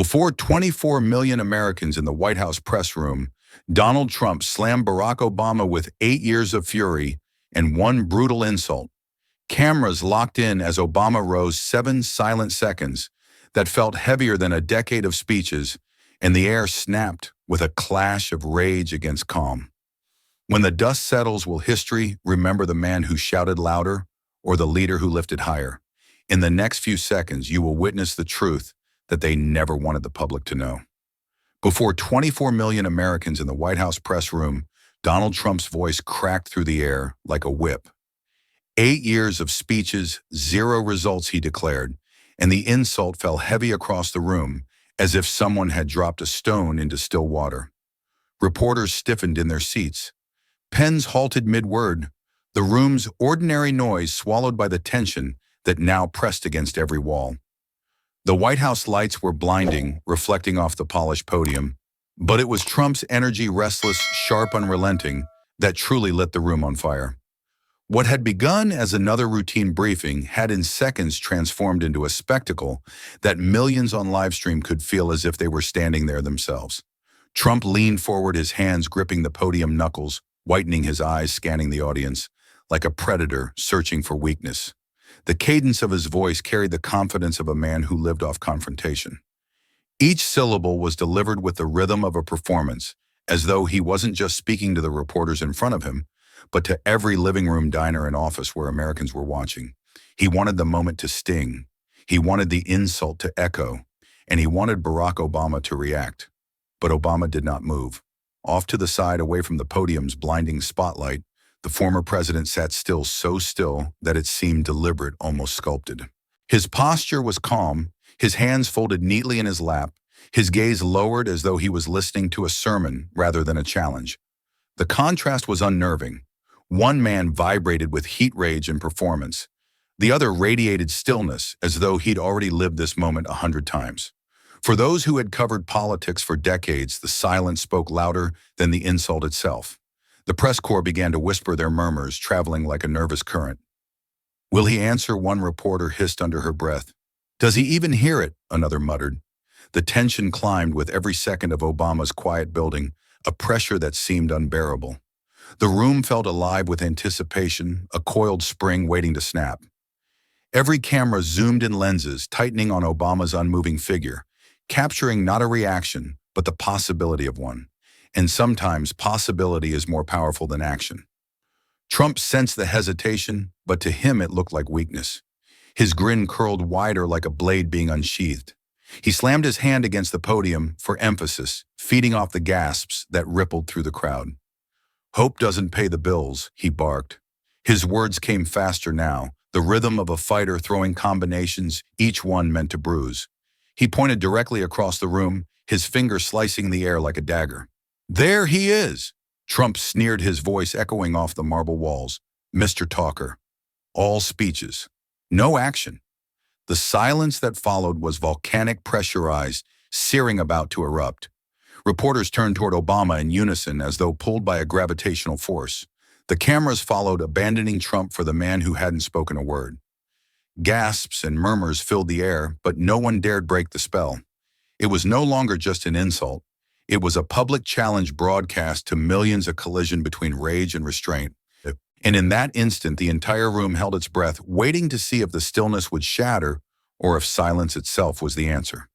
Before 24 million Americans in the White House press room, Donald Trump slammed Barack Obama with 8 years of fury and one brutal insult. Cameras locked in as Obama rose 7 silent seconds that felt heavier than a decade of speeches, and the air snapped with a clash of rage against calm. When the dust settles, will history remember the man who shouted louder or the leader who lifted higher? In the next few seconds, you will witness the truth that they never wanted the public to know. Before 24 million Americans in the White House press room, Donald Trump's voice cracked through the air like a whip. 8 years of speeches, 0 results, he declared, and the insult fell heavy across the room as if someone had dropped a stone into still water. Reporters stiffened in their seats. Pens halted mid-word, the room's ordinary noise swallowed by the tension that now pressed against every wall. The White House lights were blinding, reflecting off the polished podium, but it was Trump's energy, restless, sharp, unrelenting, that truly lit the room on fire. What had begun as another routine briefing had in seconds transformed into a spectacle that millions on livestream could feel as if they were standing there themselves. Trump leaned forward, his hands gripping the podium knuckles, whitening his eyes, scanning the audience, like a predator searching for weakness. The cadence of his voice carried the confidence of a man who lived off confrontation. Each syllable was delivered with the rhythm of a performance, as though he wasn't just speaking to the reporters in front of him, but to every living room, diner, and office where Americans were watching. He wanted the moment to sting. He wanted the insult to echo, and he wanted Barack Obama to react. But Obama did not move. Off to the side, away from the podium's blinding spotlight, the former president sat still, so still that it seemed deliberate, almost sculpted. His posture was calm, his hands folded neatly in his lap, his gaze lowered as though he was listening to a sermon rather than a challenge. The contrast was unnerving. One man vibrated with heat, rage, and performance. The other radiated stillness, as though he'd already lived this moment 100 times. For those who had covered politics for decades, the silence spoke louder than the insult itself. The press corps began to whisper their murmurs, traveling like a nervous current. "Will he answer?" one reporter hissed under her breath. "Does he even hear it?" another muttered. The tension climbed with every second of Obama's quiet building, a pressure that seemed unbearable. The room felt alive with anticipation, a coiled spring waiting to snap. Every camera zoomed in lenses, tightening on Obama's unmoving figure, capturing not a reaction, but the possibility of one. And sometimes possibility is more powerful than action. Trump sensed the hesitation, but to him it looked like weakness. His grin curled wider like a blade being unsheathed. He slammed his hand against the podium for emphasis, feeding off the gasps that rippled through the crowd. "Hope doesn't pay the bills," he barked. His words came faster now, the rhythm of a fighter throwing combinations, each one meant to bruise. He pointed directly across the room, his finger slicing the air like a dagger. "There he is!" Trump sneered, his voice echoing off the marble walls. "Mr. Talker." All speeches. No action. The silence that followed was volcanic, pressurized, searing, about to erupt. Reporters turned toward Obama in unison as though pulled by a gravitational force. The cameras followed, abandoning Trump for the man who hadn't spoken a word. Gasps and murmurs filled the air, but no one dared break the spell. It was no longer just an insult. It was a public challenge broadcast to millions, a collision between rage and restraint. And in that instant, the entire room held its breath, waiting to see if the stillness would shatter or if silence itself was the answer.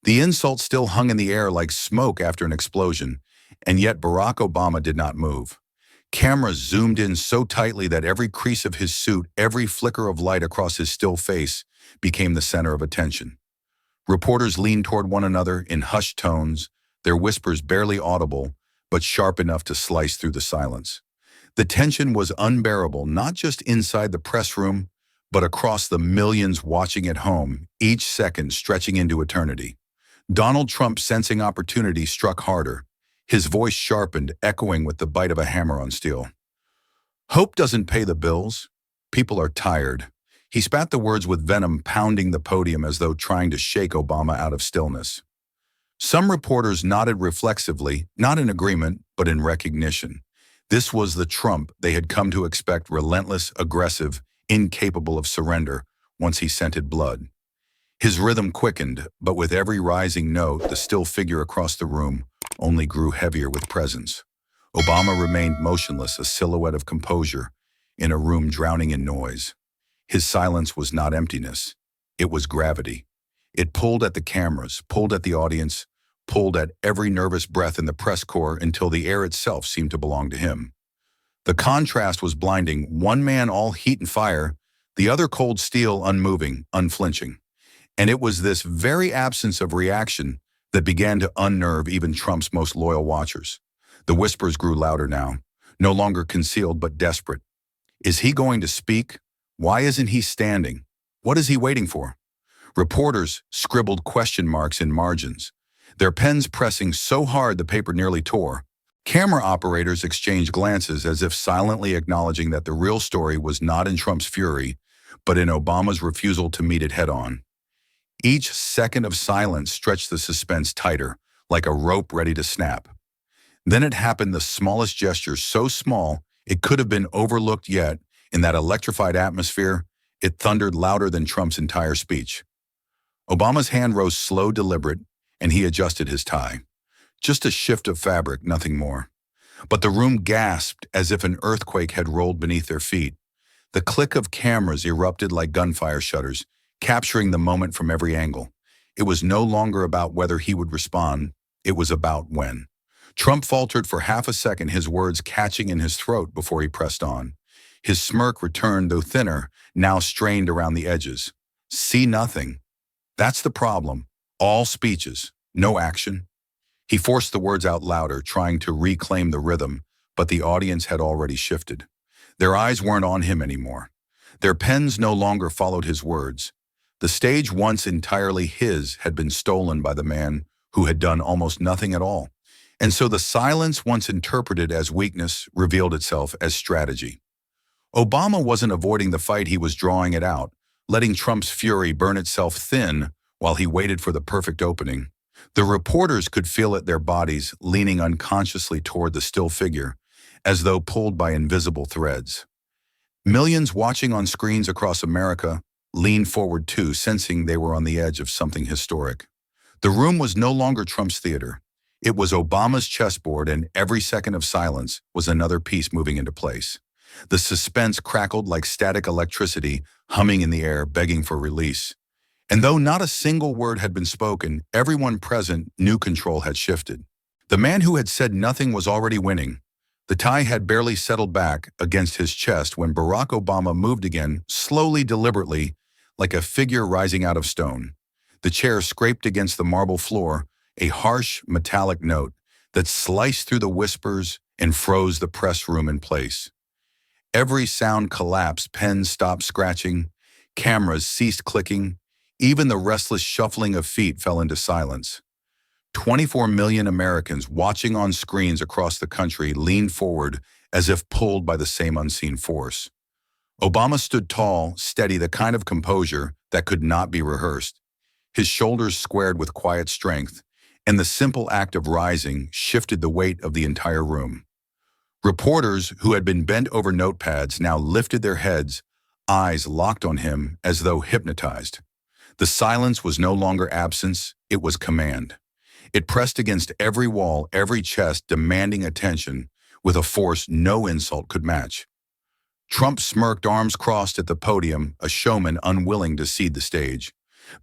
The insult still hung in the air like smoke after an explosion, and yet Barack Obama did not move. Cameras zoomed in so tightly that every crease of his suit, every flicker of light across his still face, became the center of attention. Reporters leaned toward one another in hushed tones, their whispers barely audible, but sharp enough to slice through the silence. The tension was unbearable, not just inside the press room, but across the millions watching at home, each second stretching into eternity. Donald Trump, sensing opportunity, struck harder. His voice sharpened, echoing with the bite of a hammer on steel. "Hope doesn't pay the bills. People are tired." He spat the words with venom, pounding the podium as though trying to shake Obama out of stillness. Some reporters nodded reflexively, not in agreement, but in recognition. This was the Trump they had come to expect, relentless, aggressive, incapable of surrender once he scented blood. His rhythm quickened, but with every rising note, the still figure across the room only grew heavier with presence. Obama remained motionless, a silhouette of composure, in a room drowning in noise. His silence was not emptiness. It was gravity. It pulled at the cameras, pulled at the audience, pulled at every nervous breath in the press corps until the air itself seemed to belong to him. The contrast was blinding, one man all heat and fire, the other cold steel, unmoving, unflinching. And it was this very absence of reaction that began to unnerve even Trump's most loyal watchers. The whispers grew louder now, no longer concealed but desperate. Is he going to speak? Why isn't he standing? What is he waiting for? Reporters scribbled question marks in margins, their pens pressing so hard the paper nearly tore. Camera operators exchanged glances as if silently acknowledging that the real story was not in Trump's fury, but in Obama's refusal to meet it head-on. Each second of silence stretched the suspense tighter, like a rope ready to snap. Then it happened, the smallest gesture, so small it could have been overlooked, yet, in that electrified atmosphere, it thundered louder than Trump's entire speech. Obama's hand rose slow, deliberate, and he adjusted his tie. Just a shift of fabric, nothing more. But the room gasped as if an earthquake had rolled beneath their feet. The click of cameras erupted like gunfire shutters, capturing the moment from every angle. It was no longer about whether he would respond, it was about when. Trump faltered for half a second, his words catching in his throat before he pressed on. His smirk returned, though thinner, now strained around the edges. See nothing. That's the problem. All speeches, no action. He forced the words out louder, trying to reclaim the rhythm, but the audience had already shifted. Their eyes weren't on him anymore. Their pens no longer followed his words. The stage, once entirely his, had been stolen by the man who had done almost nothing at all. And so the silence, once interpreted as weakness, revealed itself as strategy. Obama wasn't avoiding the fight, he was drawing it out, letting Trump's fury burn itself thin while he waited for the perfect opening. The reporters could feel it, their bodies leaning unconsciously toward the still figure, as though pulled by invisible threads. Millions watching on screens across America leaned forward too, sensing they were on the edge of something historic. The room was no longer Trump's theater. It was Obama's chessboard, and every second of silence was another piece moving into place. The suspense crackled like static electricity, humming in the air, begging for release. And though not a single word had been spoken, everyone present knew control had shifted. The man who had said nothing was already winning. The tie had barely settled back against his chest when Barack Obama moved again, slowly, deliberately, like a figure rising out of stone. The chair scraped against the marble floor, a harsh, metallic note that sliced through the whispers and froze the press room in place. Every sound collapsed, pens stopped scratching, cameras ceased clicking, even the restless shuffling of feet fell into silence. 24 million Americans watching on screens across the country leaned forward as if pulled by the same unseen force. Obama stood tall, steady, the kind of composure that could not be rehearsed. His shoulders squared with quiet strength, and the simple act of rising shifted the weight of the entire room. Reporters who had been bent over notepads now lifted their heads, eyes locked on him as though hypnotized. The silence was no longer absence, it was command. It pressed against every wall, every chest, demanding attention with a force no insult could match. Trump smirked, arms crossed at the podium, a showman unwilling to cede the stage.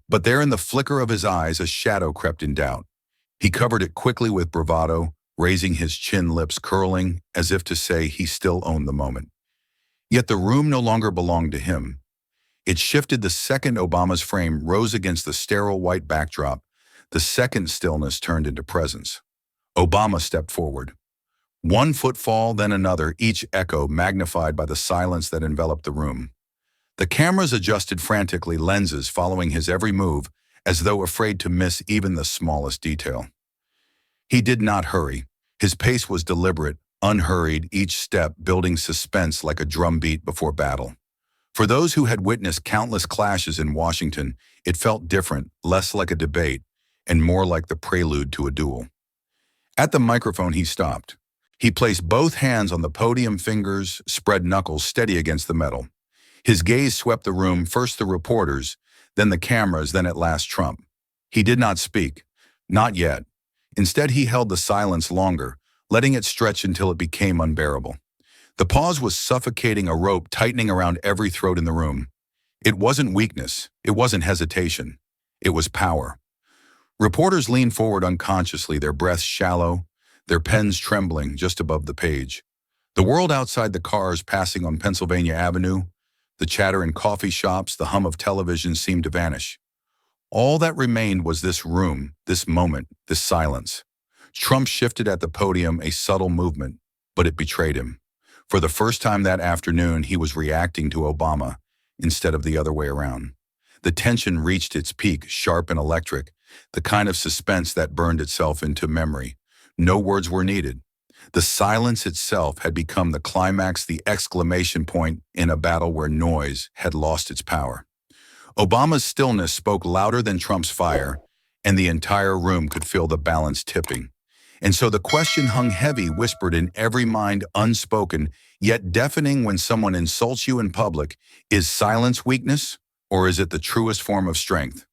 But there in the flicker of his eyes, a shadow crept in doubt. He covered it quickly with bravado, raising his chin, lips curling as if to say he still owned the moment. Yet the room no longer belonged to him. It shifted the second Obama's frame rose against the sterile white backdrop. The second stillness turned into presence. Obama stepped forward. One footfall, then another, each echo magnified by the silence that enveloped the room. The cameras adjusted frantically, lenses following his every move, as though afraid to miss even the smallest detail. He did not hurry. His pace was deliberate, unhurried, each step building suspense like a drumbeat before battle. For those who had witnessed countless clashes in Washington, it felt different, less like a debate, and more like the prelude to a duel. At the microphone, he stopped. He placed both hands on the podium, fingers spread, knuckles steady against the metal. His gaze swept the room, first the reporters, then the cameras, then at last Trump. He did not speak. Not yet. Instead, he held the silence longer, letting it stretch until it became unbearable. The pause was suffocating, a rope tightening around every throat in the room. It wasn't weakness. It wasn't hesitation. It was power. Reporters leaned forward unconsciously, their breaths shallow, their pens trembling just above the page. The world outside, the cars passing on Pennsylvania Avenue, the chatter in coffee shops, the hum of television seemed to vanish. All that remained was this room, this moment, this silence. Trump shifted at the podium, a subtle movement, but it betrayed him. For the first time that afternoon, he was reacting to Obama instead of the other way around. The tension reached its peak, sharp and electric, the kind of suspense that burned itself into memory. No words were needed. The silence itself had become the climax, the exclamation point in a battle where noise had lost its power. Obama's stillness spoke louder than Trump's fire, and the entire room could feel the balance tipping. And so the question hung heavy, whispered in every mind, unspoken, yet deafening: when someone insults you in public, is silence weakness, or is it the truest form of strength?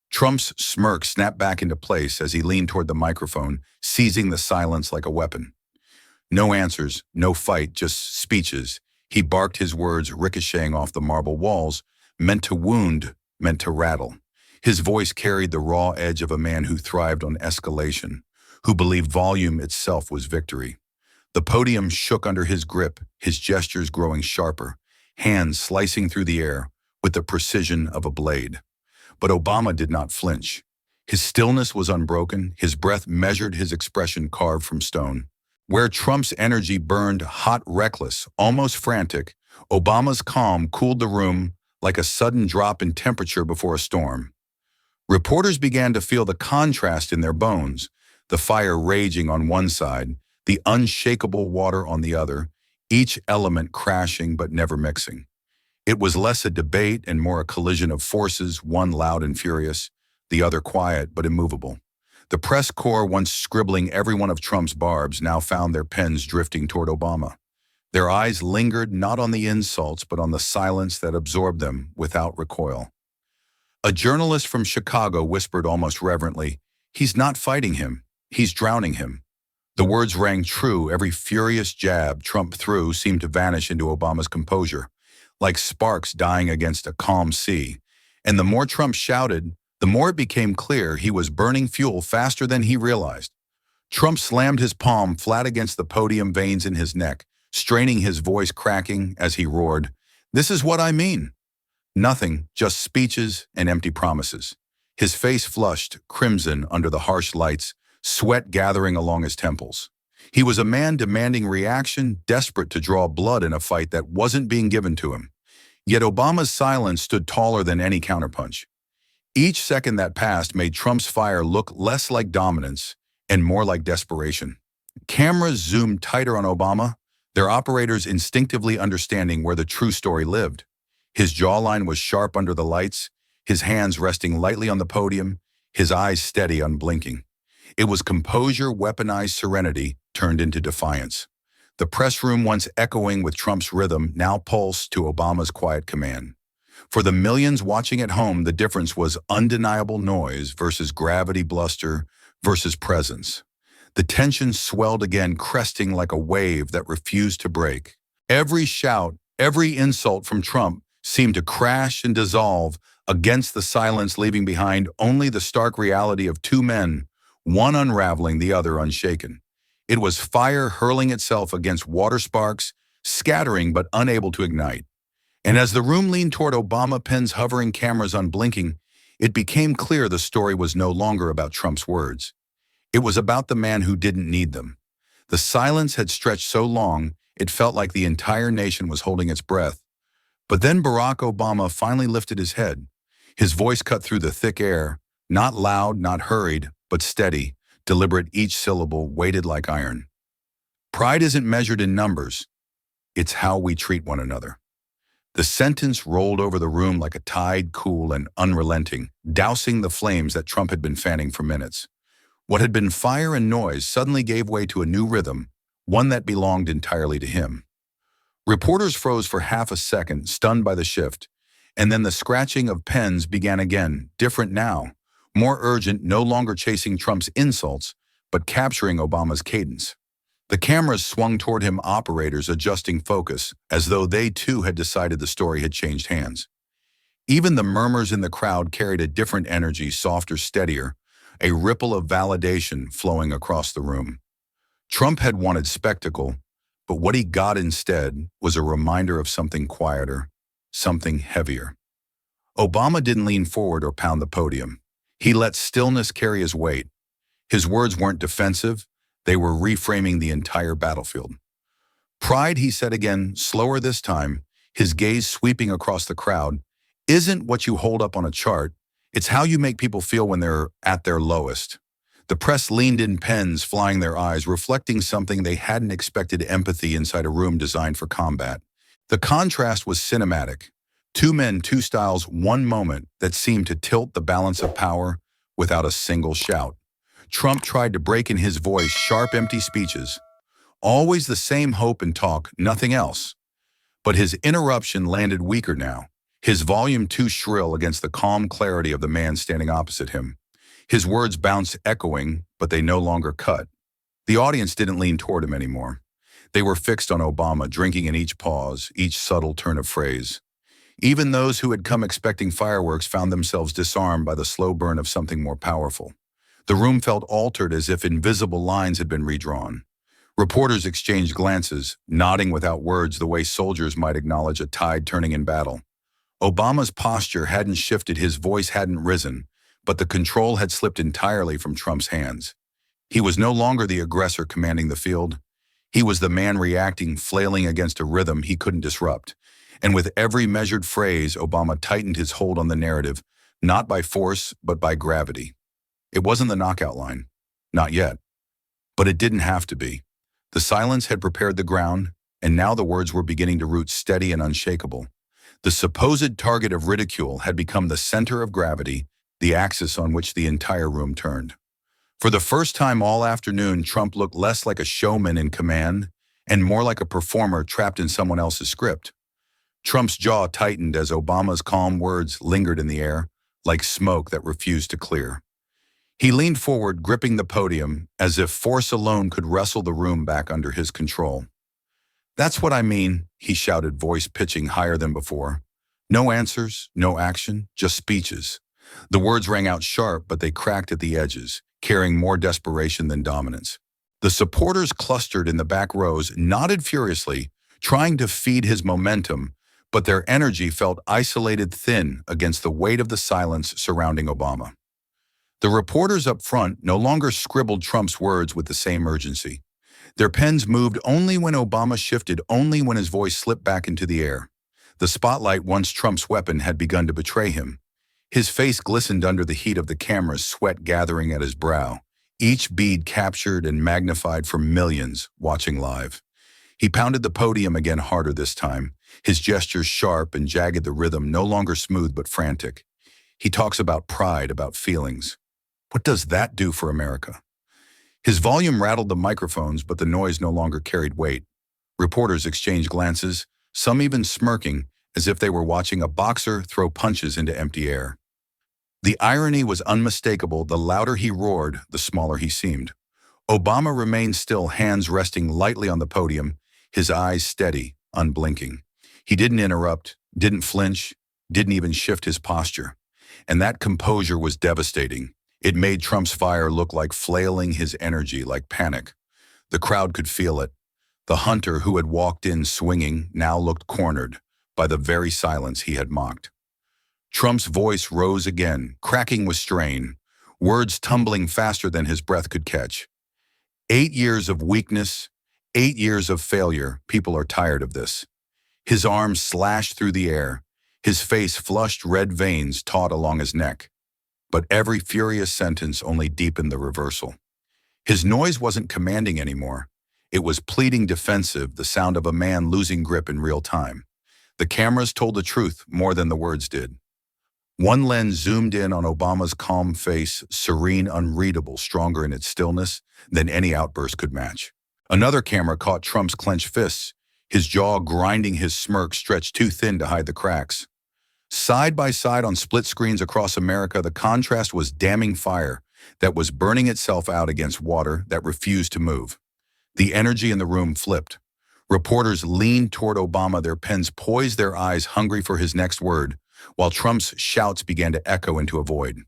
Trump's smirk snapped back into place as he leaned toward the microphone, seizing the silence like a weapon. No answers, no fight, just speeches. He barked, his words ricocheting off the marble walls, meant to wound, meant to rattle. His voice carried the raw edge of a man who thrived on escalation, who believed volume itself was victory. The podium shook under his grip, his gestures growing sharper, hands slicing through the air with the precision of a blade. But Obama did not flinch. His stillness was unbroken, his breath measured, his expression carved from stone. Where Trump's energy burned hot, reckless, almost frantic, Obama's calm cooled the room like a sudden drop in temperature before a storm. Reporters began to feel the contrast in their bones, the fire raging on one side, the unshakable water on the other, each element crashing but never mixing. It was less a debate and more a collision of forces, one loud and furious, the other quiet but immovable. The press corps, once scribbling every one of Trump's barbs, now found their pens drifting toward Obama. Their eyes lingered not on the insults but on the silence that absorbed them without recoil. A journalist from Chicago whispered almost reverently, "He's not fighting him, he's drowning him." The words rang true. Every furious jab Trump threw seemed to vanish into Obama's composure, like sparks dying against a calm sea. And the more Trump shouted, the more it became clear he was burning fuel faster than he realized. Trump slammed his palm flat against the podium, veins in his neck, straining, his voice cracking as he roared, "This is what I mean." Nothing, just speeches and empty promises. His face flushed, crimson under the harsh lights, sweat gathering along his temples. He was a man demanding reaction, desperate to draw blood in a fight that wasn't being given to him. Yet Obama's silence stood taller than any counterpunch. Each second that passed made Trump's fire look less like dominance and more like desperation. Cameras zoomed tighter on Obama, their operators instinctively understanding where the true story lived. His jawline was sharp under the lights, his hands resting lightly on the podium, his eyes steady, unblinking. It was composure, weaponized serenity, turned into defiance. The press room, once echoing with Trump's rhythm, now pulsed to Obama's quiet command. For the millions watching at home, the difference was undeniable: noise versus gravity, bluster versus presence. The tension swelled again, cresting like a wave that refused to break. Every shout, every insult from Trump seemed to crash and dissolve against the silence, leaving behind only the stark reality of two men, one unraveling, the other unshaken. It was fire hurling itself against water sparks, scattering but unable to ignite. And as the room leaned toward Obama, pens hovering, cameras unblinking, it became clear the story was no longer about Trump's words. It was about the man who didn't need them. The silence had stretched so long, it felt like the entire nation was holding its breath. But then Barack Obama finally lifted his head. His voice cut through the thick air, not loud, not hurried, but steady, deliberate, each syllable weighted like iron. "Pride isn't measured in numbers. It's how we treat one another." The sentence rolled over the room like a tide, cool and unrelenting, dousing the flames that Trump had been fanning for minutes. What had been fire and noise suddenly gave way to a new rhythm, one that belonged entirely to him. Reporters froze for half a second, stunned by the shift, And then the scratching of pens began again, different now, more urgent, no longer chasing Trump's insults, but capturing Obama's cadence. The cameras swung toward him, operators adjusting focus, as though they too had decided the story had changed hands. Even the murmurs in the crowd carried a different energy, softer, steadier, a ripple of validation flowing across the room. Trump had wanted spectacle, but what he got instead was a reminder of something quieter, something heavier. Obama didn't lean forward or pound the podium. He let stillness carry his weight. His words weren't defensive, they were reframing the entire battlefield. Pride, he said again, slower this time, his gaze sweeping across the crowd, isn't what you hold up on a chart, it's how you make people feel when they're at their lowest. The press leaned in, pens flying their eyes, reflecting something they hadn't expected: empathy inside a room designed for combat. The contrast was cinematic. Two men, two styles, one moment that seemed to tilt the balance of power without a single shout. Trump tried to break in, his voice sharp, empty speeches. Always the same hope and talk, nothing else. But his interruption landed weaker now, his volume too shrill against the calm clarity of the man standing opposite him. His words bounced, echoing, but they no longer cut. The audience didn't lean toward him anymore. They were fixed on Obama, drinking in each pause, each subtle turn of phrase. Even those who had come expecting fireworks found themselves disarmed by the slow burn of something more powerful. The room felt altered, as if invisible lines had been redrawn. Reporters exchanged glances, nodding without words, the way soldiers might acknowledge a tide turning in battle. Obama's posture hadn't shifted, his voice hadn't risen, but the control had slipped entirely from Trump's hands. He was no longer the aggressor commanding the field. He was the man reacting, flailing against a rhythm he couldn't disrupt. And with every measured phrase, Obama tightened his hold on the narrative, not by force, but by gravity. It wasn't the knockout line. Not yet. But it didn't have to be. The silence had prepared the ground, and now the words were beginning to root steady and unshakable. The supposed target of ridicule had become the center of gravity, the axis on which the entire room turned. For the first time all afternoon, Trump looked less like a showman in command and more like a performer trapped in someone else's script. Trump's jaw tightened as Obama's calm words lingered in the air, like smoke that refused to clear. He leaned forward, gripping the podium, as if force alone could wrestle the room back under his control. "That's what I mean," he shouted, voice pitching higher than before. No answers, no action, just speeches. The words rang out sharp, but they cracked at the edges, carrying more desperation than dominance. The supporters clustered in the back rows, nodded furiously, trying to feed his momentum, but their energy felt isolated, thin against the weight of the silence surrounding Obama. The reporters up front no longer scribbled Trump's words with the same urgency. Their pens moved only when Obama shifted, only when his voice slipped back into the air. The spotlight, once Trump's weapon, had begun to betray him. His face glistened under the heat of the cameras, sweat gathering at his brow, each bead captured and magnified for millions watching live. He pounded the podium again, harder this time, his gestures sharp and jagged, the rhythm no longer smooth but frantic. He talks about pride, about feelings. What does that do for America? His volume rattled the microphones, but the noise no longer carried weight. Reporters exchanged glances, some even smirking, as if they were watching a boxer throw punches into empty air. The irony was unmistakable. The louder he roared, the smaller he seemed. Obama remained still, hands resting lightly on the podium, his eyes steady, unblinking. He didn't interrupt, didn't flinch, didn't even shift his posture. And that composure was devastating. It made Trump's fire look like flailing, his energy like panic. The crowd could feel it. The hunter who had walked in swinging now looked cornered by the very silence he had mocked. Trump's voice rose again, cracking with strain, words tumbling faster than his breath could catch. 8 years of weakness, 8 years of failure. People are tired of this. His arms slashed through the air, his face flushed, red veins taut along his neck. But every furious sentence only deepened the reversal. His noise wasn't commanding anymore. It was pleading, defensive, the sound of a man losing grip in real time. The cameras told the truth more than the words did. One lens zoomed in on Obama's calm face, serene, unreadable, stronger in its stillness than any outburst could match. Another camera caught Trump's clenched fists, his jaw grinding, his smirk stretched too thin to hide the cracks. Side by side on split screens across America, the contrast was damning fire that was burning itself out against water that refused to move. The energy in the room flipped. Reporters leaned toward Obama, their pens poised, their eyes hungry for his next word, while Trump's shouts began to echo into a void.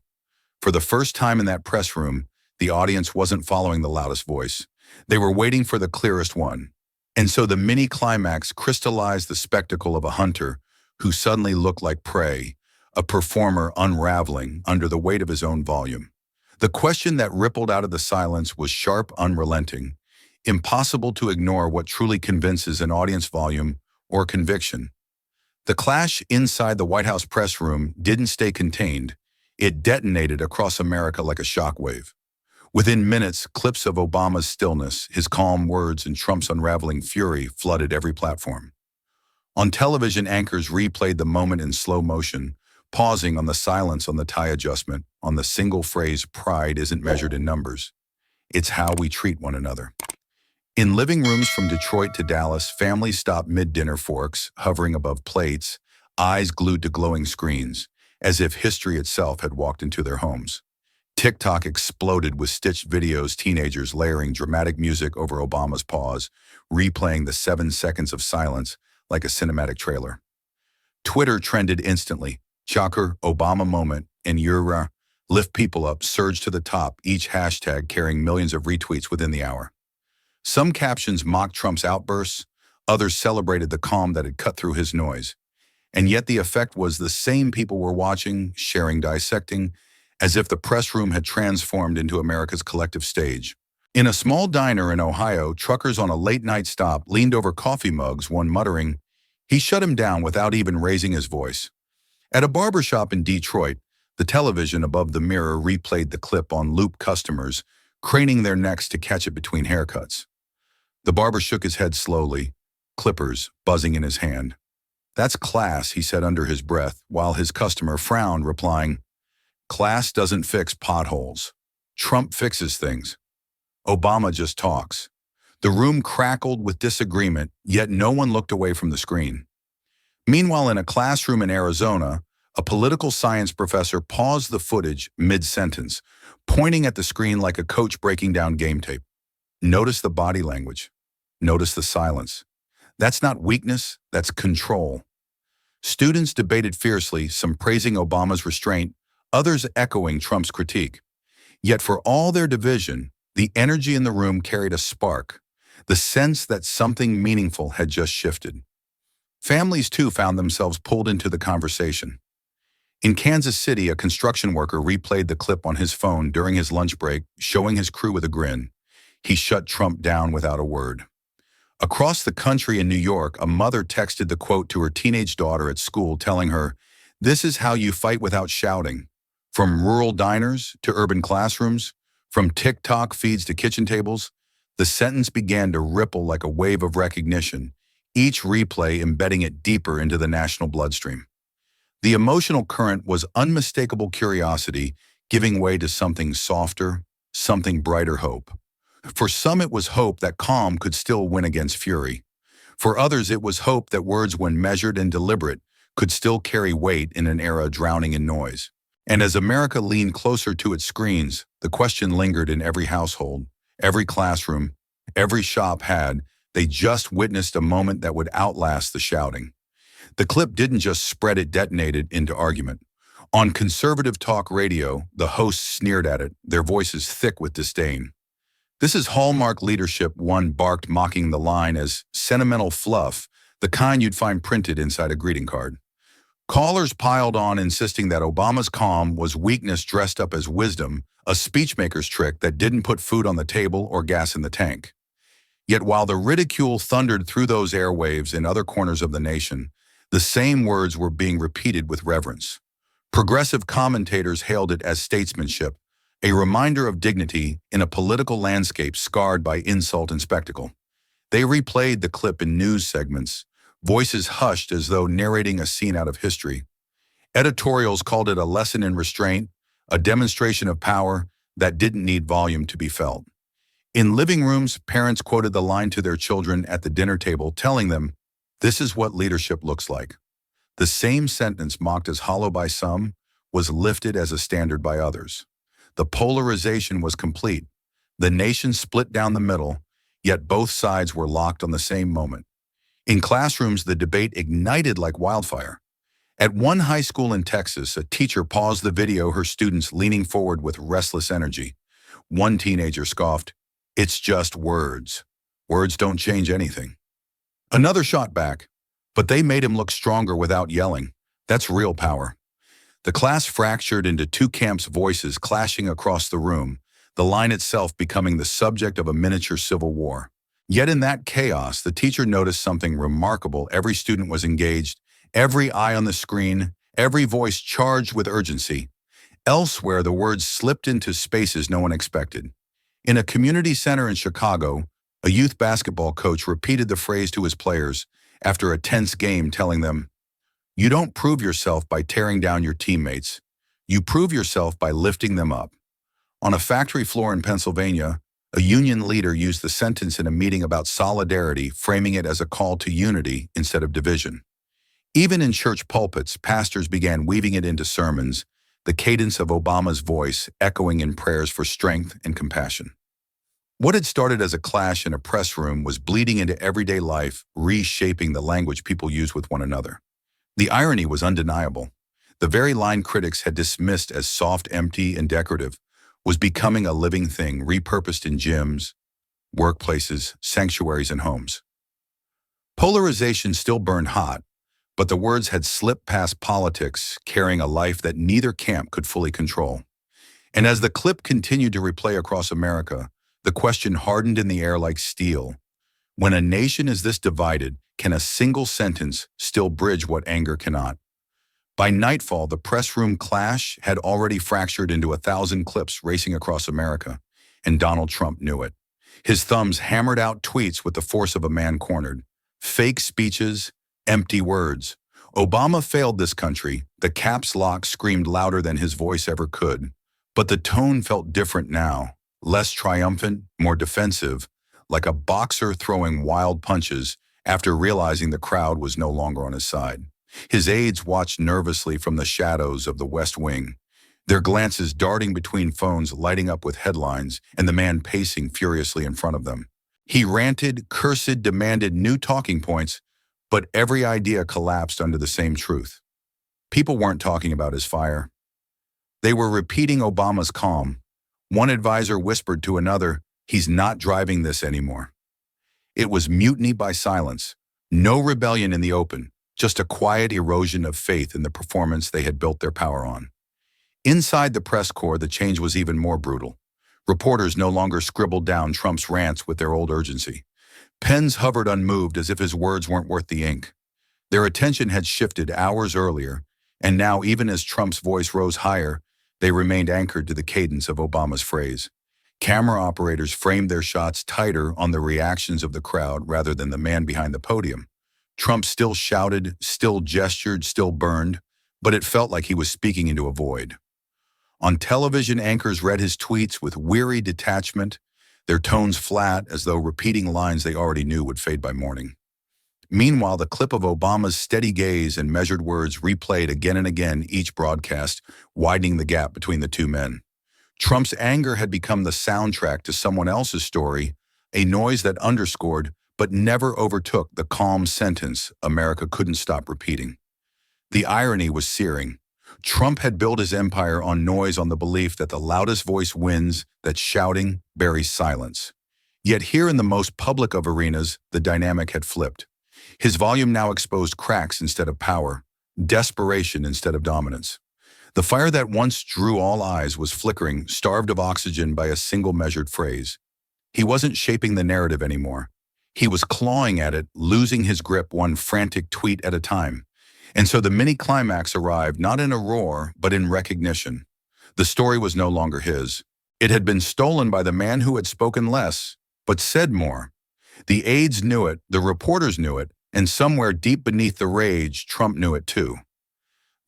For the first time in that press room, the audience wasn't following the loudest voice. They were waiting for the clearest one. And so the mini-climax crystallized the spectacle of a hunter who suddenly looked like prey, a performer unraveling under the weight of his own volume. The question that rippled out of the silence was sharp, unrelenting, impossible to ignore what truly convinces an audience: volume or conviction. The clash inside the White House press room didn't stay contained. It detonated across America like a shockwave. Within minutes, clips of Obama's stillness, his calm words, and Trump's unraveling fury flooded every platform. On television, anchors replayed the moment in slow motion, pausing on the silence, on the tie adjustment, on the single phrase, "Pride isn't measured in numbers. It's how we treat one another." In living rooms from Detroit to Dallas, families stopped mid-dinner, forks hovering above plates, eyes glued to glowing screens, as if history itself had walked into their homes. TikTok exploded with stitched videos, teenagers layering dramatic music over Obama's pause, replaying the 7 seconds of silence like a cinematic trailer. Twitter trended instantly. Shocker, Obama moment, and Eura, lift people up, surged to the top, each hashtag carrying millions of retweets within the hour. Some captions mocked Trump's outbursts, others celebrated the calm that had cut through his noise. And yet the effect was the same: people were watching, sharing, dissecting, as if the press room had transformed into America's collective stage. In a small diner in Ohio, truckers on a late-night stop leaned over coffee mugs, one muttering. He shut him down without even raising his voice. At a barbershop in Detroit, the television above the mirror replayed the clip on loop, customers craning their necks to catch it between haircuts. The barber shook his head slowly, clippers buzzing in his hand. "That's class," he said under his breath, while his customer frowned, replying, "Class doesn't fix potholes. Trump fixes things. Obama just talks." The room crackled with disagreement, yet no one looked away from the screen. Meanwhile, in a classroom in Arizona, a political science professor paused the footage mid-sentence, pointing at the screen like a coach breaking down game tape. Notice the body language. Notice the silence. That's not weakness, that's control. Students debated fiercely, some praising Obama's restraint, others echoing Trump's critique. Yet for all their division, the energy in the room carried a spark, the sense that something meaningful had just shifted. Families, too, found themselves pulled into the conversation. In Kansas City, a construction worker replayed the clip on his phone during his lunch break, showing his crew with a grin. He shut Trump down without a word. Across the country in New York, a mother texted the quote to her teenage daughter at school, telling her, "This is how you fight without shouting." From rural diners to urban classrooms, from TikTok feeds to kitchen tables, the sentence began to ripple like a wave of recognition, each replay embedding it deeper into the national bloodstream. The emotional current was unmistakable curiosity giving way to something softer, something brighter: hope. For some, it was hope that calm could still win against fury. For others, it was hope that words, when measured and deliberate, could still carry weight in an era drowning in noise. And as America leaned closer to its screens, the question lingered in every household, every classroom, every shop: had they just witnessed a moment that would outlast the shouting? The clip didn't just spread, it detonated into argument. On conservative talk radio, the hosts sneered at it, their voices thick with disdain. "This is Hallmark leadership," one barked, mocking the line as sentimental fluff, the kind you'd find printed inside a greeting card. Callers piled on, insisting that Obama's calm was weakness dressed up as wisdom, a speechmaker's trick that didn't put food on the table or gas in the tank. Yet while the ridicule thundered through those airwaves in other corners of the nation, the same words were being repeated with reverence. Progressive commentators hailed it as statesmanship, a reminder of dignity in a political landscape scarred by insult and spectacle. They replayed the clip in news segments, voices hushed as though narrating a scene out of history. Editorials called it a lesson in restraint, a demonstration of power that didn't need volume to be felt. In living rooms, parents quoted the line to their children at the dinner table, telling them, "This is what leadership looks like." The same sentence mocked as hollow by some was lifted as a standard by others. The polarization was complete. The nation split down the middle, yet both sides were locked on the same moment. In classrooms, the debate ignited like wildfire. At one high school in Texas, a teacher paused the video, her students leaning forward with restless energy. One teenager scoffed, "It's just words. Words don't change anything." Another shot back, but they made him look stronger without yelling. That's real power. The class fractured into two camps, voices clashing across the room, the line itself becoming the subject of a miniature civil war. Yet in that chaos, the teacher noticed something remarkable. Every student was engaged, every eye on the screen, every voice charged with urgency. Elsewhere, the words slipped into spaces no one expected. In a community center in Chicago, a youth basketball coach repeated the phrase to his players after a tense game, telling them, "You don't prove yourself by tearing down your teammates. You prove yourself by lifting them up." On a factory floor in Pennsylvania, a union leader used the sentence in a meeting about solidarity, framing it as a call to unity instead of division. Even in church pulpits, pastors began weaving it into sermons, the cadence of Obama's voice echoing in prayers for strength and compassion. What had started as a clash in a press room was bleeding into everyday life, reshaping the language people use with one another. The irony was undeniable. The very line critics had dismissed as soft, empty, and decorative was becoming a living thing, repurposed in gyms, workplaces, sanctuaries, and homes. Polarization still burned hot, but the words had slipped past politics, carrying a life that neither camp could fully control. And as the clip continued to replay across America, the question hardened in the air like steel. When a nation is this divided, can a single sentence still bridge what anger cannot? By nightfall, the press room clash had already fractured into 1,000 clips racing across America, and Donald Trump knew it. His thumbs hammered out tweets with the force of a man cornered. Fake speeches, empty words. Obama failed this country. The caps lock screamed louder than his voice ever could. But the tone felt different now, less triumphant, more defensive, like a boxer throwing wild punches after realizing the crowd was no longer on his side. His aides watched nervously from the shadows of the West Wing, their glances darting between phones lighting up with headlines and the man pacing furiously in front of them. He ranted, cursed, demanded new talking points, but every idea collapsed under the same truth. People weren't talking about his fire. They were repeating Obama's calm. One advisor whispered to another, "He's not driving this anymore." It was mutiny by silence, no rebellion in the open, just a quiet erosion of faith in the performance they had built their power on. Inside the press corps, the change was even more brutal. Reporters no longer scribbled down Trump's rants with their old urgency. Pens hovered unmoved as if his words weren't worth the ink. Their attention had shifted hours earlier, and now even as Trump's voice rose higher, they remained anchored to the cadence of Obama's phrase. Camera operators framed their shots tighter on the reactions of the crowd rather than the man behind the podium. Trump still shouted, still gestured, still burned, but it felt like he was speaking into a void. On television, anchors read his tweets with weary detachment, their tones flat as though repeating lines they already knew would fade by morning. Meanwhile, the clip of Obama's steady gaze and measured words replayed again and again, each broadcast, widening the gap between the two men. Trump's anger had become the soundtrack to someone else's story, a noise that underscored but never overtook the calm sentence America couldn't stop repeating. The irony was searing. Trump had built his empire on noise, on the belief that the loudest voice wins, that shouting buries silence. Yet here in the most public of arenas, the dynamic had flipped. His volume now exposed cracks instead of power, desperation instead of dominance. The fire that once drew all eyes was flickering, starved of oxygen by a single measured phrase. He wasn't shaping the narrative anymore. He was clawing at it, losing his grip one frantic tweet at a time. And so the mini-climax arrived not in a roar, but in recognition. The story was no longer his. It had been stolen by the man who had spoken less, but said more. The aides knew it, the reporters knew it, and somewhere deep beneath the rage, Trump knew it too.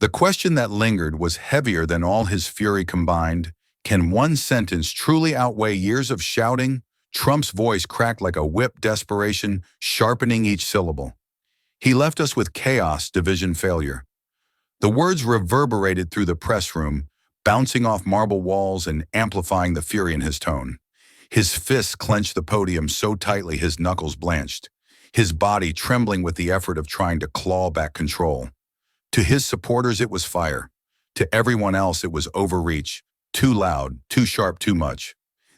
The question that lingered was heavier than all his fury combined. Can one sentence truly outweigh years of shouting? Trump's voice cracked like a whip, desperation sharpening each syllable. He left us with chaos, division, failure. The words reverberated through the press room, bouncing off marble walls and amplifying the fury in his tone. His fists clenched the podium so tightly his knuckles blanched, his body trembling with the effort of trying to claw back control. To his supporters, it was fire. To everyone else, it was overreach, too loud, too sharp, too much.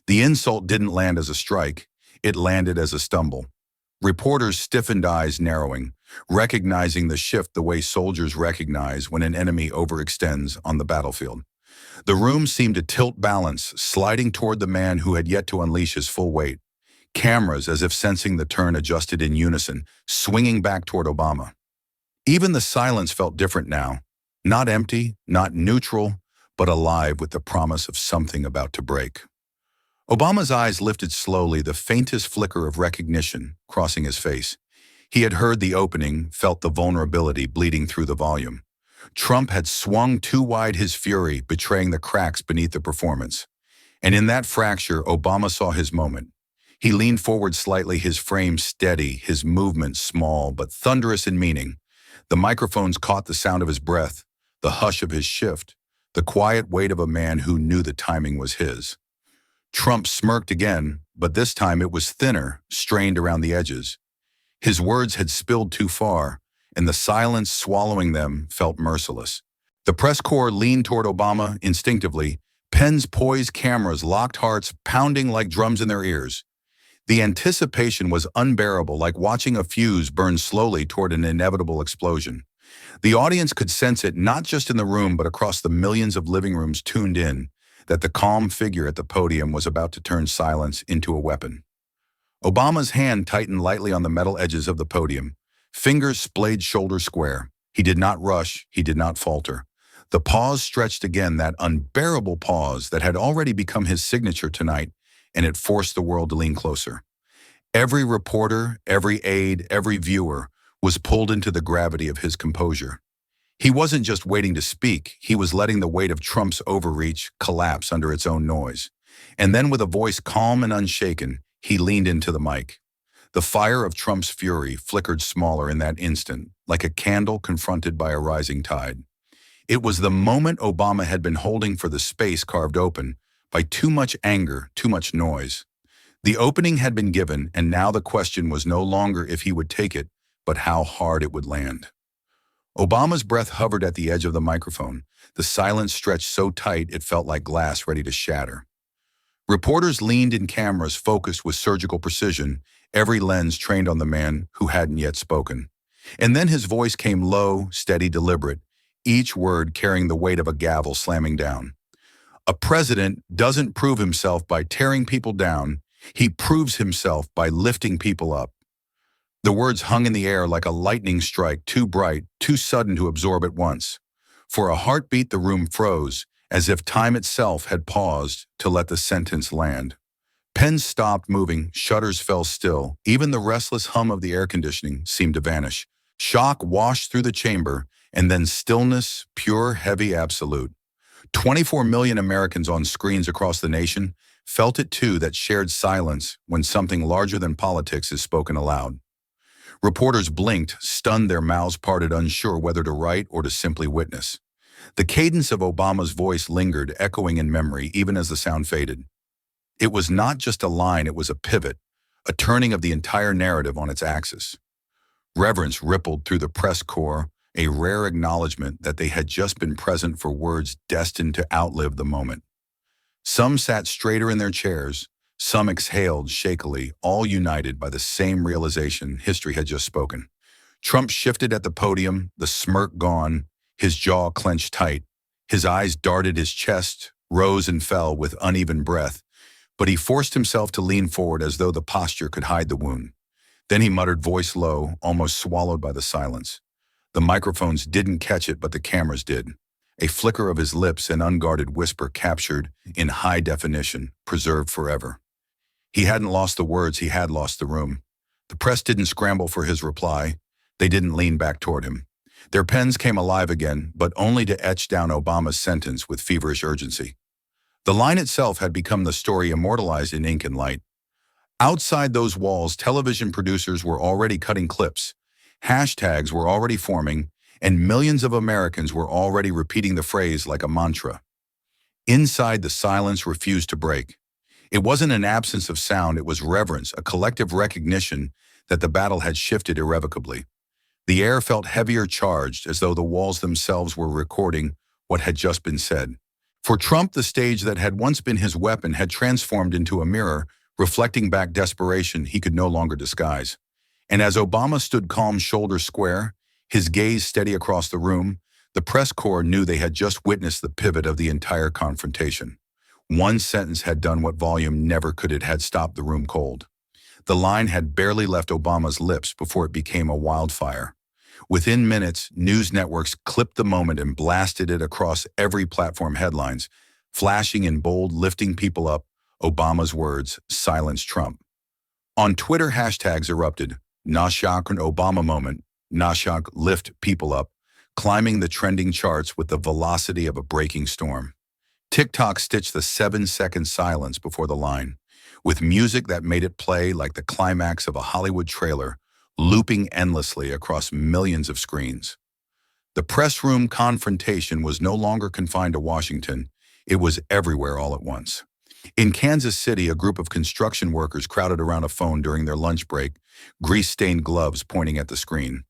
The insult didn't land as a strike, it landed as a stumble. Reporters' stiffened eyes narrowing, recognizing the shift the way soldiers recognize when an enemy overextends on the battlefield. The room seemed to tilt balance, sliding toward the man who had yet to unleash his full weight. Cameras, as if sensing the turn, adjusted in unison, swinging back toward Obama. Even the silence felt different now. Not empty, not neutral, but alive with the promise of something about to break. Obama's eyes lifted slowly, the faintest flicker of recognition crossing his face. He had heard the opening, felt the vulnerability bleeding through the volume. Trump had swung too wide his fury, betraying the cracks beneath the performance. And in that fracture, Obama saw his moment. He leaned forward slightly, his frame steady, his movement small but thunderous in meaning. The microphones caught the sound of his breath, the hush of his shift, the quiet weight of a man who knew the timing was his. Trump smirked again, but this time it was thinner, strained around the edges. His words had spilled too far, and the silence swallowing them felt merciless. The press corps leaned toward Obama instinctively, pens poised, cameras locked, hearts pounding like drums in their ears. The anticipation was unbearable, like watching a fuse burn slowly toward an inevitable explosion. The audience could sense it not just in the room but across the millions of living rooms tuned in, that the calm figure at the podium was about to turn silence into a weapon. Obama's hand tightened lightly on the metal edges of the podium. Fingers splayed shoulder square. He did not rush, he did not falter. The pause stretched again, that unbearable pause that had already become his signature tonight, and it forced the world to lean closer. Every reporter, every aide, every viewer was pulled into the gravity of his composure. He wasn't just waiting to speak, he was letting the weight of Trump's overreach collapse under its own noise. And then with a voice calm and unshaken, he leaned into the mic. The fire of Trump's fury flickered smaller in that instant, like a candle confronted by a rising tide. It was the moment Obama had been holding for the space carved open by too much anger, too much noise. The opening had been given, and now the question was no longer if he would take it, but how hard it would land. Obama's breath hovered at the edge of the microphone, the silence stretched so tight it felt like glass ready to shatter. Reporters leaned in, cameras focused with surgical precision, every lens trained on the man who hadn't yet spoken. And then his voice came low, steady, deliberate, each word carrying the weight of a gavel slamming down. A president doesn't prove himself by tearing people down, he proves himself by lifting people up. The words hung in the air like a lightning strike, too bright, too sudden to absorb at once. For a heartbeat, the room froze, as if time itself had paused to let the sentence land. Pens stopped moving, shutters fell still, even the restless hum of the air conditioning seemed to vanish. Shock washed through the chamber, and then stillness, pure, heavy, absolute. 24 million Americans on screens across the nation felt it too, that shared silence when something larger than politics is spoken aloud. Reporters blinked, stunned, their mouths parted, unsure whether to write or to simply witness. The cadence of Obama's voice lingered, echoing in memory even as the sound faded. It was not just a line, it was a pivot, a turning of the entire narrative on its axis. Reverence rippled through the press corps, a rare acknowledgement that they had just been present for words destined to outlive the moment. Some sat straighter in their chairs, some exhaled shakily, all united by the same realization history had just spoken. Trump shifted at the podium, the smirk gone, his jaw clenched tight. His eyes darted his chest, rose and fell with uneven breath, but he forced himself to lean forward as though the posture could hide the wound. Then he muttered, voice low, almost swallowed by the silence. The microphones didn't catch it, but the cameras did. A flicker of his lips, an unguarded whisper captured in high definition, preserved forever. He hadn't lost the words, he had lost the room. The press didn't scramble for his reply. They didn't lean back toward him. Their pens came alive again, but only to etch down Obama's sentence with feverish urgency. The line itself had become the story immortalized in ink and light. Outside those walls, television producers were already cutting clips, Hashtags were already forming, and millions of Americans were already repeating the phrase like a mantra. Inside, the silence refused to break. It wasn't an absence of sound, it was reverence, a collective recognition that the battle had shifted irrevocably. The air felt heavier charged, as though the walls themselves were recording what had just been said. For Trump, the stage that had once been his weapon had transformed into a mirror, reflecting back desperation he could no longer disguise. And as Obama stood calm, shoulders square, his gaze steady across the room, the press corps knew they had just witnessed the pivot of the entire confrontation. One sentence had done what volume never could. It had stopped the room cold. The line had barely left Obama's lips before it became a wildfire. Within minutes, news networks clipped the moment and blasted it across every platform. Headlines, flashing in bold, lifting people up, Obama's words, silence Trump. On Twitter, hashtags erupted, Nashak an Obama moment, Nashak lift people up, climbing the trending charts with the velocity of a breaking storm. TikTok stitched the 7-second silence before the line, with music that made it play like the climax of a Hollywood trailer, looping endlessly across millions of screens. The press room confrontation was no longer confined to Washington, it was everywhere all at once. In Kansas City, a group of construction workers crowded around a phone during their lunch break, grease-stained gloves pointing at the screen.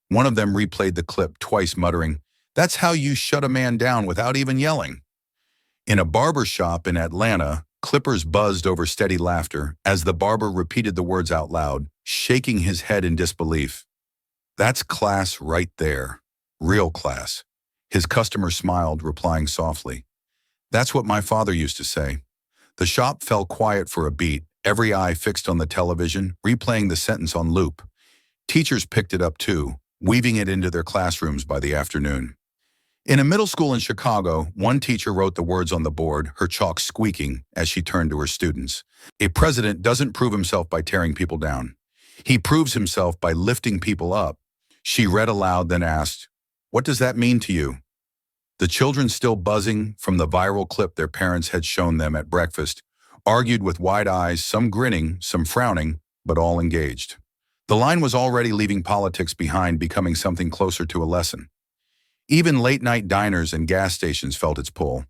One of them replayed the clip twice, muttering, "That's how you shut a man down without even yelling." In a barber shop in Atlanta, clippers buzzed over steady laughter as the barber repeated the words out loud, shaking his head in disbelief. "That's class right there. Real class." His customer smiled, replying softly, "That's what my father used to say." The shop fell quiet for a beat, every eye fixed on the television, replaying the sentence on loop. Teachers picked it up too, weaving it into their classrooms by the afternoon. In a middle school in Chicago, one teacher wrote the words on the board, her chalk squeaking as she turned to her students. "A president doesn't prove himself by tearing people down. He proves himself by lifting people up." She read aloud, then asked, "What does that mean to you?" The children, still buzzing from the viral clip their parents had shown them at breakfast, argued with wide eyes, some grinning, some frowning, but all engaged. The line was already leaving politics behind, becoming something closer to a lesson. Even late-night diners and gas stations felt its pull.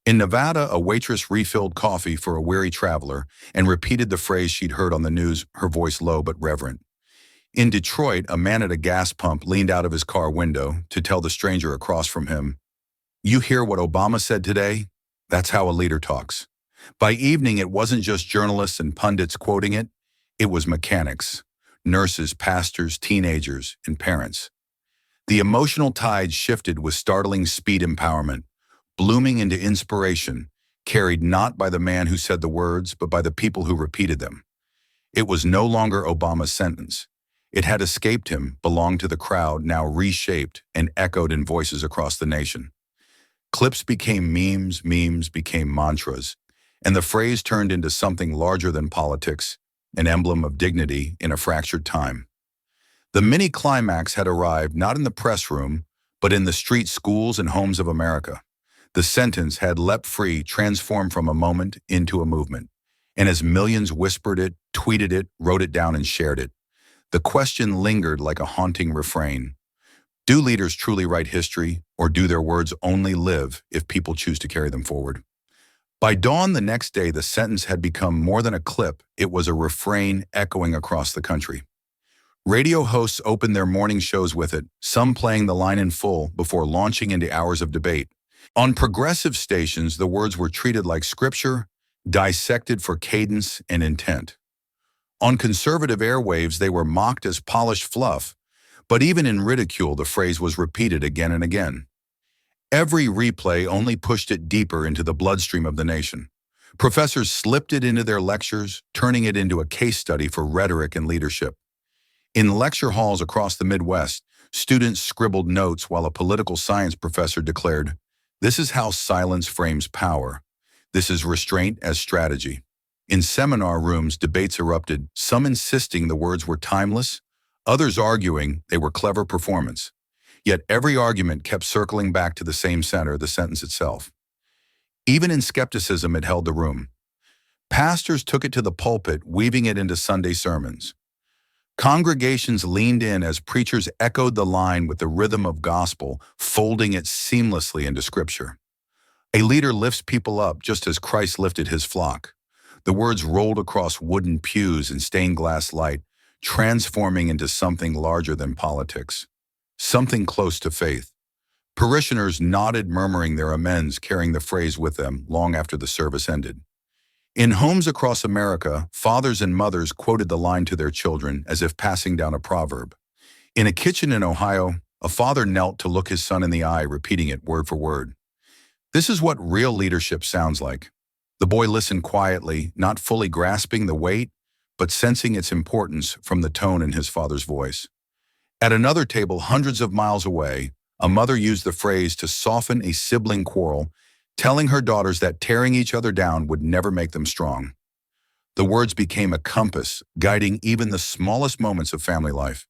In Nevada, a waitress refilled coffee for a weary traveler and repeated the phrase she'd heard on the news, her voice low but reverent. In Detroit, a man at a gas pump leaned out of his car window to tell the stranger across from him, "You hear what Obama said today? That's how a leader talks." By evening, it wasn't just journalists and pundits quoting it. It was mechanics, nurses, pastors, teenagers, and parents. The emotional tide shifted with startling speed. Empowerment, blooming into inspiration, carried not by the man who said the words, but by the people who repeated them. It was no longer Obama's sentence. It had escaped him, belonged to the crowd, now reshaped and echoed in voices across the nation. Clips became memes, memes became mantras, and the phrase turned into something larger than politics, an emblem of dignity in a fractured time. The mini-climax had arrived not in the press room, but in the street, schools, and homes of America. The sentence had leapt free, transformed from a moment into a movement. And as millions whispered it, tweeted it, wrote it down, and shared it, the question lingered like a haunting refrain. Do leaders truly write history, or do their words only live if people choose to carry them forward? By dawn the next day, the sentence had become more than a clip. It was a refrain echoing across the country. Radio hosts opened their morning shows with it, some playing the line in full before launching into hours of debate. On progressive stations, the words were treated like scripture, dissected for cadence and intent. On conservative airwaves, they were mocked as polished fluff, but even in ridicule, the phrase was repeated again and again. Every replay only pushed it deeper into the bloodstream of the nation. Professors slipped it into their lectures, turning it into a case study for rhetoric and leadership. In lecture halls across the Midwest, students scribbled notes while a political science professor declared, "This is how silence frames power. This is restraint as strategy." In seminar rooms, debates erupted, some insisting the words were timeless, others arguing they were clever performance. Yet every argument kept circling back to the same center, the sentence itself. Even in skepticism, it held the room. Pastors took it to the pulpit, weaving it into Sunday sermons. Congregations leaned in as preachers echoed the line with the rhythm of gospel, folding it seamlessly into Scripture. A leader lifts people up just as Christ lifted his flock. The words rolled across wooden pews and stained glass light, transforming into something larger than politics, something close to faith. Parishioners nodded, murmuring their amens, carrying the phrase with them long after the service ended. In homes across America, fathers and mothers quoted the line to their children as if passing down a proverb. In a kitchen in Ohio, a father knelt to look his son in the eye, repeating it word for word. This is what real leadership sounds like. The boy listened quietly, not fully grasping the weight, but sensing its importance from the tone in his father's voice. At another table hundreds of miles away, a mother used the phrase to soften a sibling quarrel, telling her daughters that tearing each other down would never make them strong. The words became a compass, guiding even the smallest moments of family life.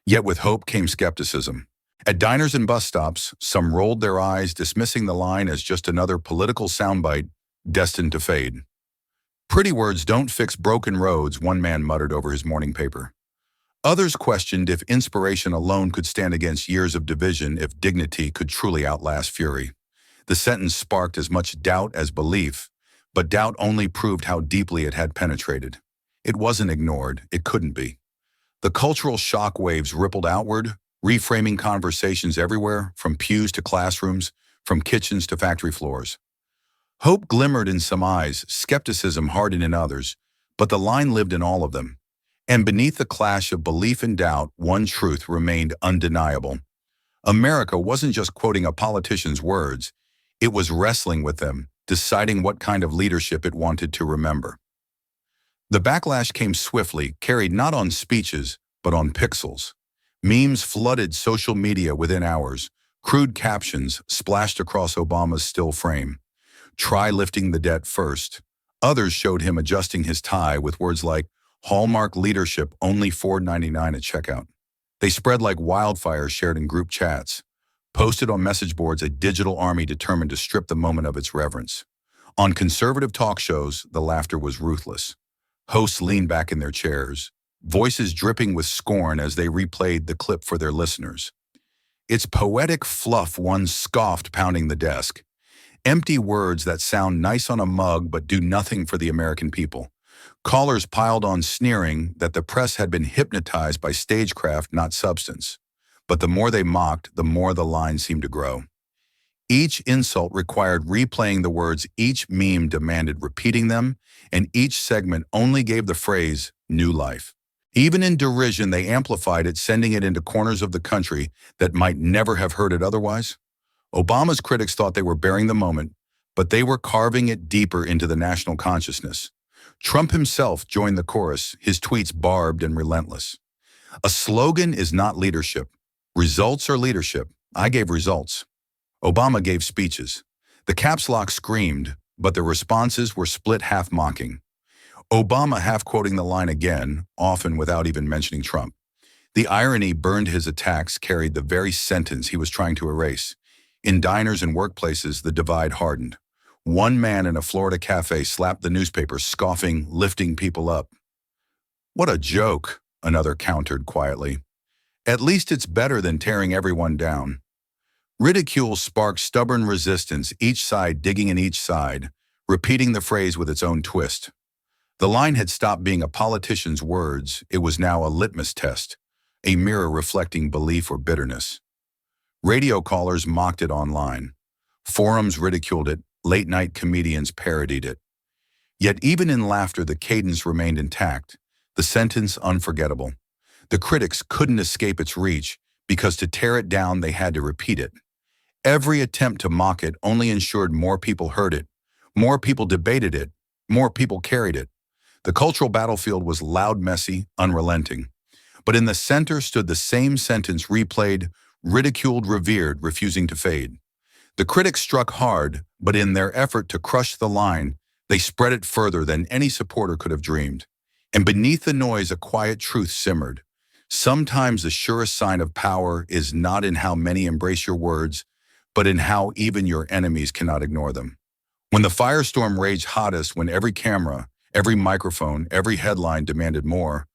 Yet with hope came skepticism. At diners and bus stops, some rolled their eyes, dismissing the line as just another political soundbite destined to fade. Pretty words don't fix broken roads, one man muttered over his morning paper. Others questioned if inspiration alone could stand against years of division, if dignity could truly outlast fury. The sentence sparked as much doubt as belief, but doubt only proved how deeply it had penetrated. It wasn't ignored, it couldn't be. The cultural shock waves rippled outward, reframing conversations everywhere, from pews to classrooms, from kitchens to factory floors. Hope glimmered in some eyes, skepticism hardened in others, but the line lived in all of them. And beneath the clash of belief and doubt, one truth remained undeniable. America wasn't just quoting a politician's words, it was wrestling with them, deciding what kind of leadership it wanted to remember. The backlash came swiftly, carried not on speeches, but on pixels. Memes flooded social media within hours. Crude captions splashed across Obama's still frame. Try lifting the debt first. Others showed him adjusting his tie with words like, Hallmark leadership, only $4.99 at checkout. They spread like wildfire, shared in group chats. Posted on message boards, a digital army determined to strip the moment of its reverence. On conservative talk shows, the laughter was ruthless. Hosts leaned back in their chairs, voices dripping with scorn as they replayed the clip for their listeners. It's poetic fluff, one scoffed, pounding the desk. Empty words that sound nice on a mug but do nothing for the American people. Callers piled on, sneering that the press had been hypnotized by stagecraft, not substance. But the more they mocked, the more the line seemed to grow. Each insult required replaying the words, each meme demanded repeating them, and each segment only gave the phrase new life. Even in derision, they amplified it, sending it into corners of the country that might never have heard it otherwise. Obama's critics thought they were bearing the moment, but they were carving it deeper into the national consciousness. Trump himself joined the chorus, his tweets barbed and relentless. A slogan is not leadership. Results are leadership. I gave results. Obama gave speeches. The caps lock screamed, but the responses were split, half mocking. Obama half quoting the line again, often without even mentioning Trump. The irony burned his attacks, carried the very sentence he was trying to erase. In diners and workplaces, the divide hardened. One man in a Florida cafe slapped the newspaper, scoffing, lifting people up. What a joke, another countered quietly. At least it's better than tearing everyone down. Ridicule sparked stubborn resistance, each side digging in each side, repeating the phrase with its own twist. The line had stopped being a politician's words, it was now a litmus test, a mirror reflecting belief or bitterness. Radio callers mocked it online. Forums ridiculed it, late-night comedians parodied it. Yet even in laughter, the cadence remained intact, the sentence unforgettable. The critics couldn't escape its reach, because to tear it down they had to repeat it. Every attempt to mock it only ensured more people heard it, more people debated it, more people carried it. The cultural battlefield was loud, messy, unrelenting. But in the center stood the same sentence replayed, ridiculed, revered, refusing to fade. The critics struck hard, but in their effort to crush the line, they spread it further than any supporter could have dreamed. And beneath the noise, a quiet truth simmered. Sometimes the surest sign of power is not in how many embrace your words, but in how even your enemies cannot ignore them. When the firestorm raged hottest, when every camera, every microphone, every headline demanded more,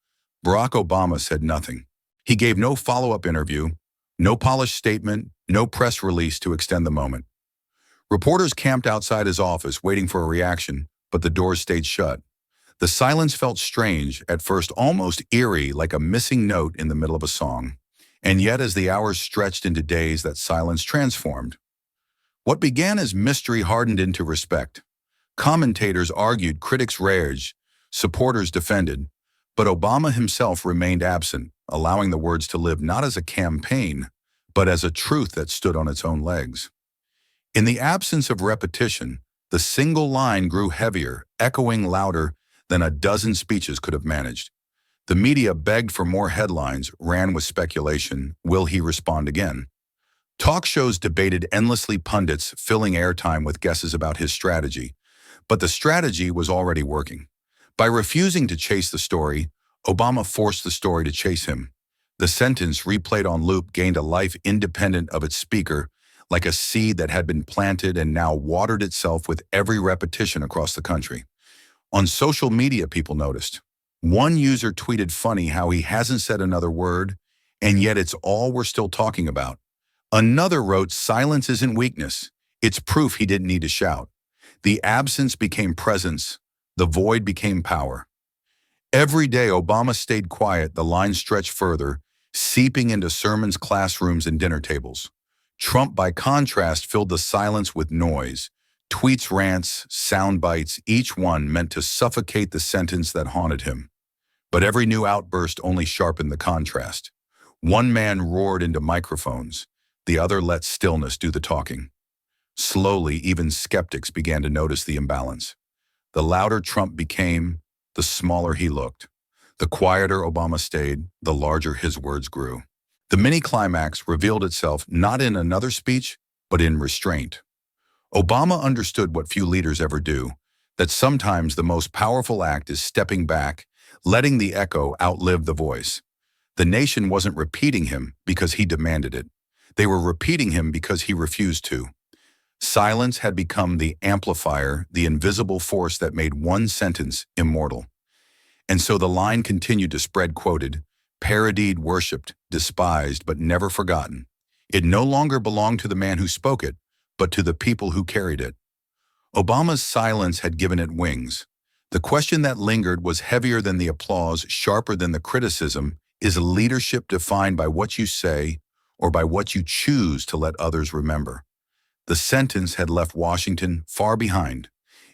Barack Obama said nothing. He gave no follow-up interview, no polished statement, no press release to extend the moment. Reporters camped outside his office waiting for a reaction, but the doors stayed shut. The silence felt strange, at first almost eerie, like a missing note in the middle of a song. And yet as the hours stretched into days, that silence transformed. What began as mystery hardened into respect. Commentators argued, critics raged, supporters defended, but Obama himself remained absent, allowing the words to live not as a campaign, but as a truth that stood on its own legs. In the absence of repetition, the single line grew heavier, echoing louder than a dozen speeches could have managed. The media begged for more headlines, ran with speculation. Will he respond again? Talk shows debated endlessly, pundits filling airtime with guesses about his strategy. But the strategy was already working. By refusing to chase the story, Obama forced the story to chase him. The sentence, replayed on loop, gained a life independent of its speaker, like a seed that had been planted and now watered itself with every repetition across the country. On social media, people noticed. One user tweeted, "Funny how he hasn't said another word, and yet it's all we're still talking about." Another wrote, "Silence isn't weakness. It's proof he didn't need to shout." The absence became presence. The void became power. Every day Obama stayed quiet, the line stretched further, seeping into sermons, classrooms, and dinner tables. Trump, by contrast, filled the silence with noise. Tweets, rants, sound bites, each one meant to suffocate the sentence that haunted him. But every new outburst only sharpened the contrast. One man roared into microphones. The other let stillness do the talking. Slowly, even skeptics began to notice the imbalance. The louder Trump became, the smaller he looked. The quieter Obama stayed, the larger his words grew. The mini-climax revealed itself not in another speech, but in restraint. Obama understood what few leaders ever do, that sometimes the most powerful act is stepping back, letting the echo outlive the voice. The nation wasn't repeating him because he demanded it. They were repeating him because he refused to. Silence had become the amplifier, the invisible force that made one sentence immortal. And so the line continued to spread, quoted, parodied, worshipped, despised, but never forgotten. It no longer belonged to the man who spoke it, but to the people who carried it. Obama's silence had given it wings. The question that lingered was heavier than the applause, sharper than the criticism. Is leadership defined by what you say or by what you choose to let others remember? The sentence had left Washington far behind.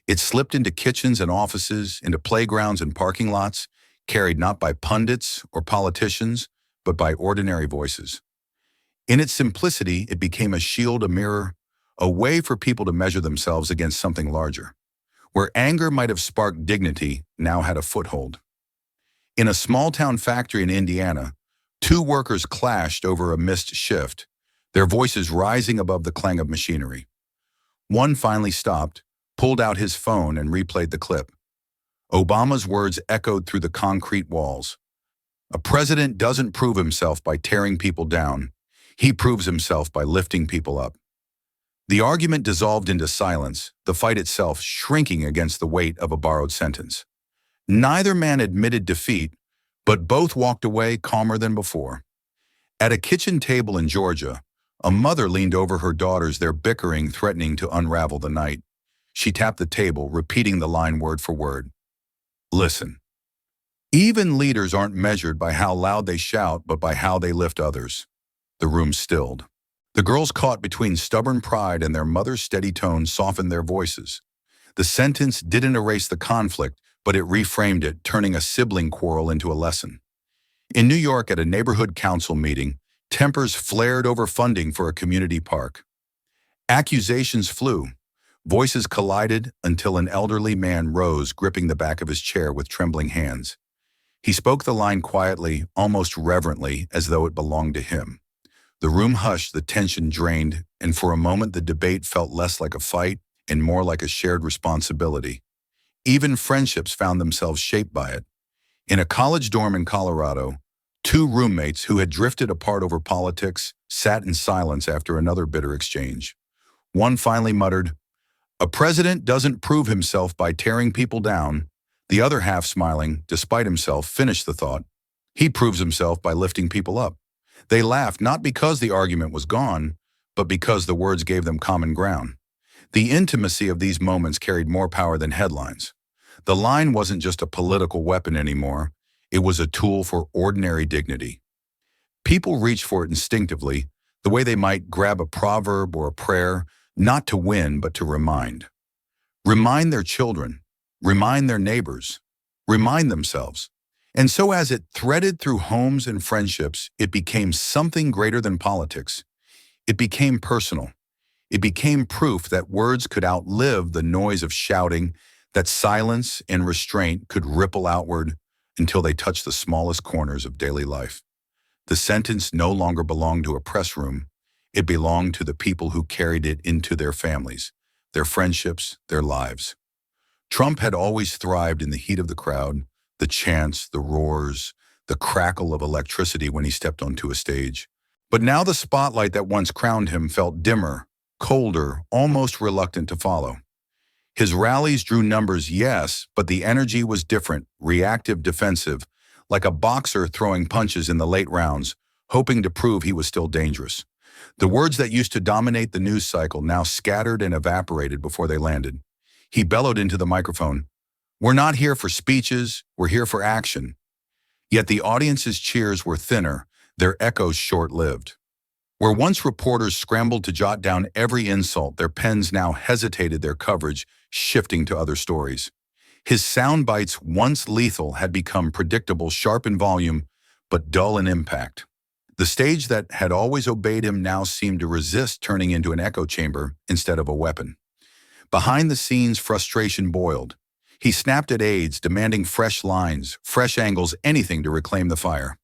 It slipped into kitchens and offices, into playgrounds and parking lots, carried not by pundits or politicians, but by ordinary voices. In its simplicity, it became a shield, a mirror, a way for people to measure themselves against something larger. Where anger might have sparked dignity, now had a foothold. In a small-town factory in Indiana, two workers clashed over a missed shift, their voices rising above the clang of machinery. One finally stopped, pulled out his phone, and replayed the clip. Obama's words echoed through the concrete walls. A president doesn't prove himself by tearing people down. He proves himself by lifting people up. The argument dissolved into silence, the fight itself shrinking against the weight of a borrowed sentence. Neither man admitted defeat, but both walked away calmer than before. At a kitchen table in Georgia, a mother leaned over her daughters, their bickering threatening to unravel the night. She tapped the table, repeating the line word for word. Listen. Even leaders aren't measured by how loud they shout, but by how they lift others. The room stilled. The girls, caught between stubborn pride and their mother's steady tone, softened their voices. The sentence didn't erase the conflict, but it reframed it, turning a sibling quarrel into a lesson. In New York, at a neighborhood council meeting, tempers flared over funding for a community park. Accusations flew. Voices collided until an elderly man rose, gripping the back of his chair with trembling hands. He spoke the line quietly, almost reverently, as though it belonged to him. The room hushed, the tension drained, and for a moment the debate felt less like a fight and more like a shared responsibility. Even friendships found themselves shaped by it. In a college dorm in Colorado, two roommates who had drifted apart over politics sat in silence after another bitter exchange. One finally muttered, "A president doesn't prove himself by tearing people down." The other, half smiling, despite himself, finished the thought, He proves himself by lifting people up. They laughed not because the argument was gone, but because the words gave them common ground. The intimacy of these moments carried more power than headlines. The line wasn't just a political weapon anymore, it was a tool for ordinary dignity. People reached for it instinctively, the way they might grab a proverb or a prayer, not to win, but to remind. Remind their children, remind their neighbors, remind themselves. And so as it threaded through homes and friendships, it became something greater than politics. It became personal. It became proof that words could outlive the noise of shouting, that silence and restraint could ripple outward until they touched the smallest corners of daily life. The sentence no longer belonged to a press room. It belonged to the people who carried it into their families, their friendships, their lives. Trump had always thrived in the heat of the crowd, the chants, the roars, the crackle of electricity when he stepped onto a stage. But now the spotlight that once crowned him felt dimmer, colder, almost reluctant to follow. His rallies drew numbers, yes, but the energy was different, reactive, defensive, like a boxer throwing punches in the late rounds, hoping to prove he was still dangerous. The words that used to dominate the news cycle now scattered and evaporated before they landed. He bellowed into the microphone, "We're not here for speeches, we're here for action." Yet the audience's cheers were thinner, their echoes short-lived. Where once reporters scrambled to jot down every insult, their pens now hesitated their coverage, shifting to other stories. His sound bites, once lethal, had become predictable, sharp in volume, but dull in impact. The stage that had always obeyed him now seemed to resist turning into an echo chamber instead of a weapon. Behind the scenes, frustration boiled. He snapped at aides, demanding fresh lines, fresh angles, anything to reclaim the fire.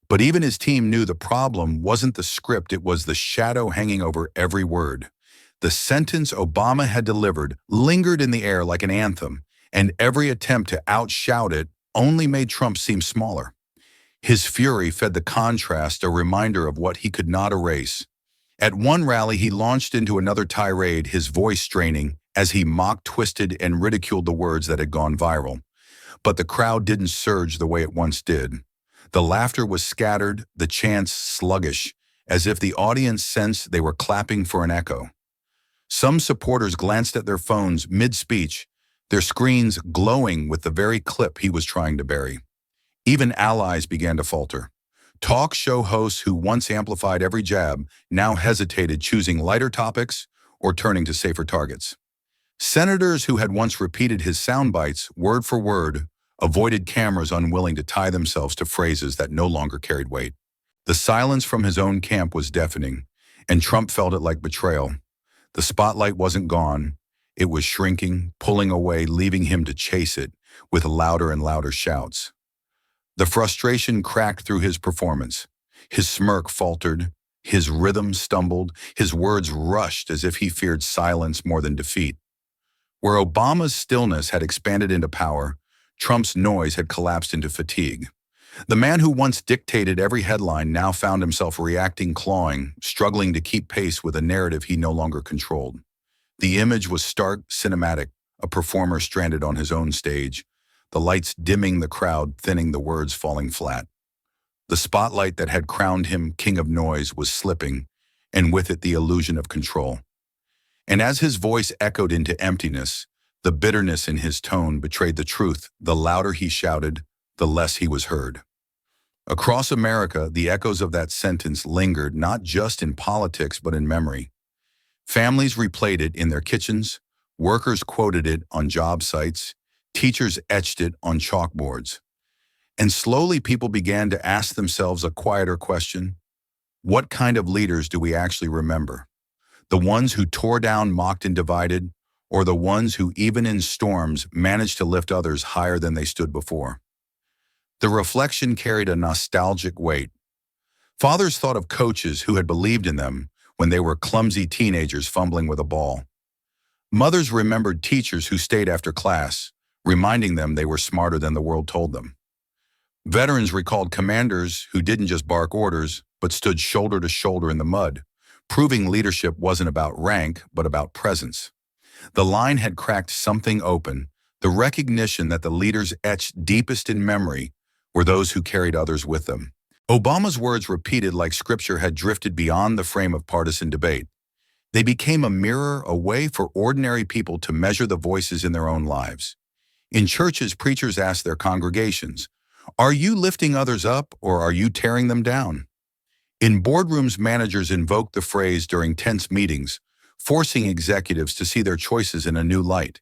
But even his team knew the problem wasn't the script, it was the shadow hanging over every word. The sentence Obama had delivered lingered in the air like an anthem, and every attempt to outshout it only made Trump seem smaller. His fury fed the contrast, a reminder of what he could not erase. At one rally, he launched into another tirade, his voice straining, as he mocked, twisted, and ridiculed the words that had gone viral. But the crowd didn't surge the way it once did. The laughter was scattered, the chants sluggish, as if the audience sensed they were clapping for an echo. Some supporters glanced at their phones mid-speech, their screens glowing with the very clip he was trying to bury. Even allies began to falter. Talk show hosts who once amplified every jab now hesitated, choosing lighter topics or turning to safer targets. Senators who had once repeated his sound bites, word for word, avoided cameras, unwilling to tie themselves to phrases that no longer carried weight. The silence from his own camp was deafening, and Trump felt it like betrayal. The spotlight wasn't gone. It was shrinking, pulling away, leaving him to chase it with louder and louder shouts. The frustration cracked through his performance. His smirk faltered, his rhythm stumbled, his words rushed as if he feared silence more than defeat. Where Obama's stillness had expanded into power, Trump's noise had collapsed into fatigue. The man who once dictated every headline now found himself reacting, clawing, struggling to keep pace with a narrative he no longer controlled. The image was stark, cinematic, a performer stranded on his own stage, the lights dimming the crowd, thinning the words falling flat. The spotlight that had crowned him king of noise was slipping, and with it the illusion of control. And as his voice echoed into emptiness, the bitterness in his tone betrayed the truth. The louder he shouted, the less he was heard. Across America, the echoes of that sentence lingered not just in politics but in memory. Families replayed it in their kitchens, workers quoted it on job sites, teachers etched it on chalkboards. And slowly people began to ask themselves a quieter question: what kind of leaders do we actually remember? The ones who tore down, mocked, and divided, or the ones who, even in storms, managed to lift others higher than they stood before? The reflection carried a nostalgic weight. Fathers thought of coaches who had believed in them when they were clumsy teenagers fumbling with a ball. Mothers remembered teachers who stayed after class, reminding them they were smarter than the world told them. Veterans recalled commanders who didn't just bark orders, but stood shoulder to shoulder in the mud, proving leadership wasn't about rank, but about presence. The line had cracked something open, the recognition that the leaders etched deepest in memory were those who carried others with them. Obama's words, repeated like scripture, had drifted beyond the frame of partisan debate. They became a mirror, a way for ordinary people to measure the voices in their own lives. In churches, preachers asked their congregations, "Are you lifting others up or are you tearing them down?" In boardrooms, managers invoked the phrase during tense meetings, forcing executives to see their choices in a new light.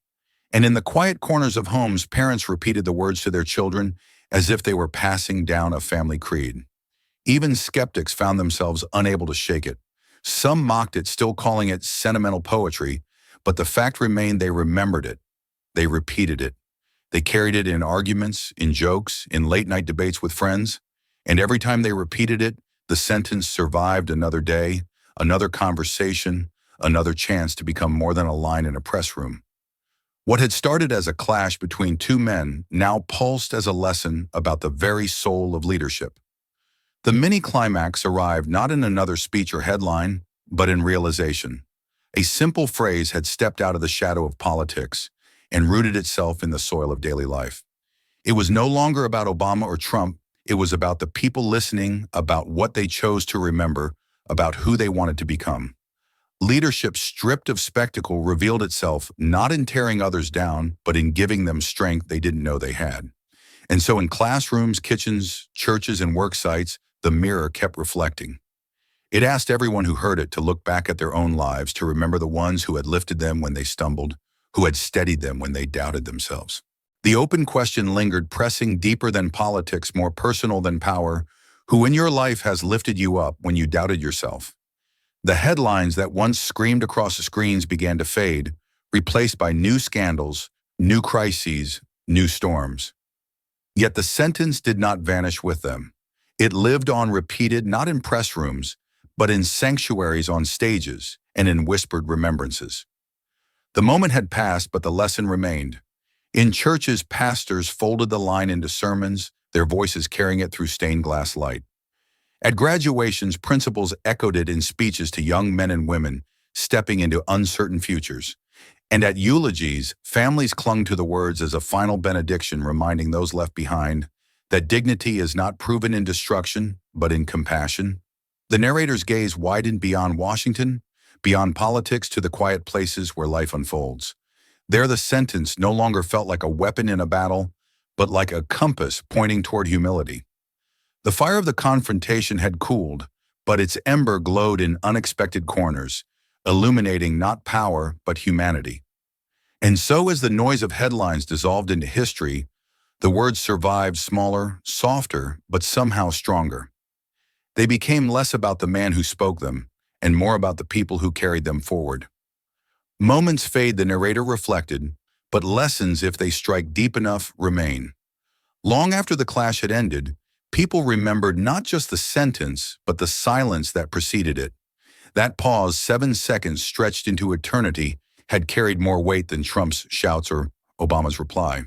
And in the quiet corners of homes, parents repeated the words to their children as if they were passing down a family creed. Even skeptics found themselves unable to shake it. Some mocked it, still calling it sentimental poetry, but the fact remained they remembered it. They repeated it. They carried it in arguments, in jokes, in late-night debates with friends. And every time they repeated it, the sentence survived another day, another conversation, another chance to become more than a line in a press room. What had started as a clash between two men now pulsed as a lesson about the very soul of leadership. The mini-climax arrived not in another speech or headline, but in realization. A simple phrase had stepped out of the shadow of politics and rooted itself in the soil of daily life. It was no longer about Obama or Trump. It was about the people listening, about what they chose to remember, about who they wanted to become. Leadership stripped of spectacle revealed itself not in tearing others down, but in giving them strength they didn't know they had. And so in classrooms, kitchens, churches, and work sites, the mirror kept reflecting. It asked everyone who heard it to look back at their own lives, to remember the ones who had lifted them when they stumbled, who had steadied them when they doubted themselves. The open question lingered, pressing deeper than politics, more personal than power. Who in your life has lifted you up when you doubted yourself? The headlines that once screamed across the screens began to fade, replaced by new scandals, new crises, new storms. Yet the sentence did not vanish with them. It lived on, repeated not in press rooms, but in sanctuaries, on stages, and in whispered remembrances. The moment had passed, but the lesson remained. In churches, pastors folded the line into sermons, their voices carrying it through stained glass light. At graduations, principals echoed it in speeches to young men and women stepping into uncertain futures. And at eulogies, families clung to the words as a final benediction, reminding those left behind that dignity is not proven in destruction, but in compassion. The narrator's gaze widened beyond Washington, beyond politics, to the quiet places where life unfolds. There the sentence no longer felt like a weapon in a battle, but like a compass pointing toward humility. The fire of the confrontation had cooled, but its ember glowed in unexpected corners, illuminating not power, but humanity. And so as the noise of headlines dissolved into history, the words survived, smaller, softer, but somehow stronger. They became less about the man who spoke them, and more about the people who carried them forward. Moments fade, the narrator reflected, but lessons, if they strike deep enough, remain. Long after the clash had ended, people remembered not just the sentence, but the silence that preceded it. That pause, 7 seconds stretched into eternity, had carried more weight than Trump's shouts or Obama's reply.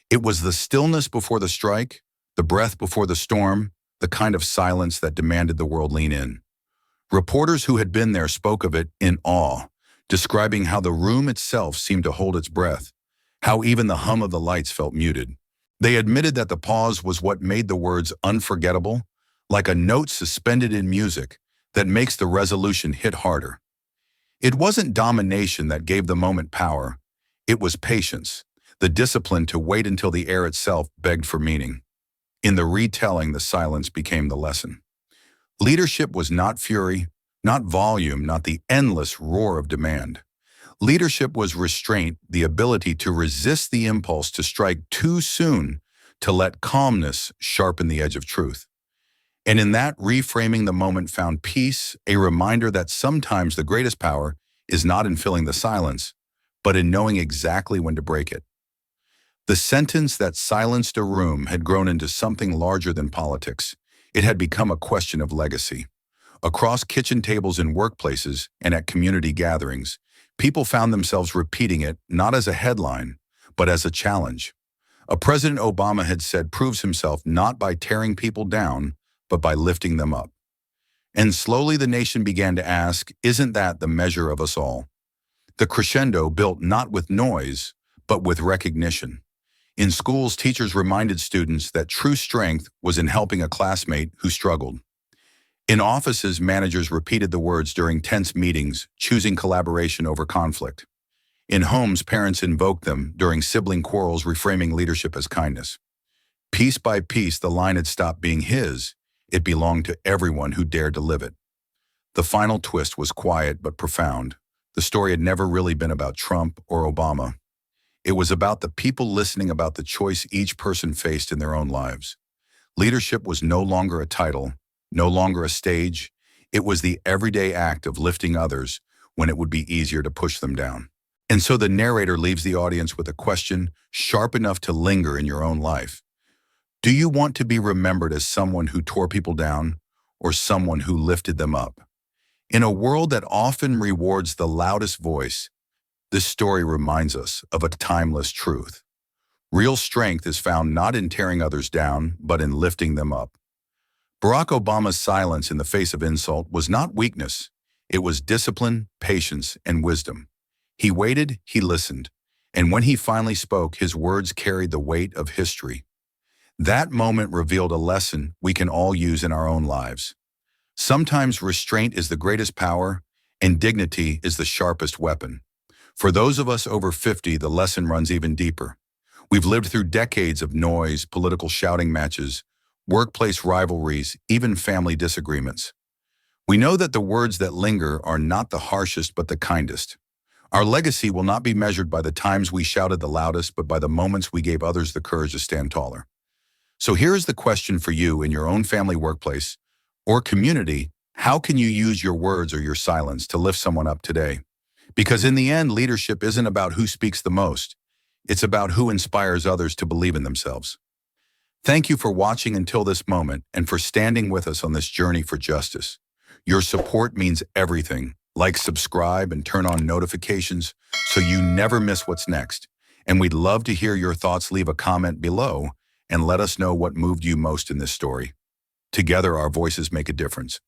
It was the stillness before the strike, the breath before the storm, the kind of silence that demanded the world lean in. Reporters who had been there spoke of it in awe, describing how the room itself seemed to hold its breath, how even the hum of the lights felt muted. They admitted that the pause was what made the words unforgettable, like a note suspended in music that makes the resolution hit harder. It wasn't domination that gave the moment power. It was patience, the discipline to wait until the air itself begged for meaning. In the retelling, the silence became the lesson. Leadership was not fury, not volume, not the endless roar of demand. Leadership was restraint, the ability to resist the impulse to strike too soon, to let calmness sharpen the edge of truth. And in that, reframing the moment found peace, a reminder that sometimes the greatest power is not in filling the silence, but in knowing exactly when to break it. The sentence that silenced a room had grown into something larger than politics. It had become a question of legacy. Across kitchen tables in workplaces and at community gatherings, people found themselves repeating it not as a headline, but as a challenge. A President Obama had said proves himself not by tearing people down, but by lifting them up. And slowly the nation began to ask, isn't that the measure of us all? The crescendo built not with noise, but with recognition. In schools, teachers reminded students that true strength was in helping a classmate who struggled. In offices, managers repeated the words during tense meetings, choosing collaboration over conflict. In homes, parents invoked them during sibling quarrels, reframing leadership as kindness. Piece by piece, the line had stopped being his. It belonged to everyone who dared to live it. The final twist was quiet but profound. The story had never really been about Trump or Obama. It was about the people listening, about the choice each person faced in their own lives. Leadership was no longer a title, no longer a stage. It was the everyday act of lifting others when it would be easier to push them down. And so the narrator leaves the audience with a question sharp enough to linger in your own life. Do you want to be remembered as someone who tore people down or someone who lifted them up? In a world that often rewards the loudest voice, this story reminds us of a timeless truth. Real strength is found not in tearing others down, but in lifting them up. Barack Obama's silence in the face of insult was not weakness. It was discipline, patience, and wisdom. He waited, he listened, and when he finally spoke, his words carried the weight of history. That moment revealed a lesson we can all use in our own lives. Sometimes restraint is the greatest power, and dignity is the sharpest weapon. For those of us over 50, the lesson runs even deeper. We've lived through decades of noise, political shouting matches, workplace rivalries, even family disagreements. We know that the words that linger are not the harshest but the kindest. Our legacy will not be measured by the times we shouted the loudest, but by the moments we gave others the courage to stand taller. So here is the question for you in your own family, workplace, or community. How can you use your words or your silence to lift someone up today? Because in the end, leadership isn't about who speaks the most. It's about who inspires others to believe in themselves. Thank you for watching until this moment and for standing with us on this journey for justice. Your support means everything. Like, subscribe, and turn on notifications so you never miss what's next. And we'd love to hear your thoughts. Leave a comment below and let us know what moved you most in this story. Together, our voices make a difference.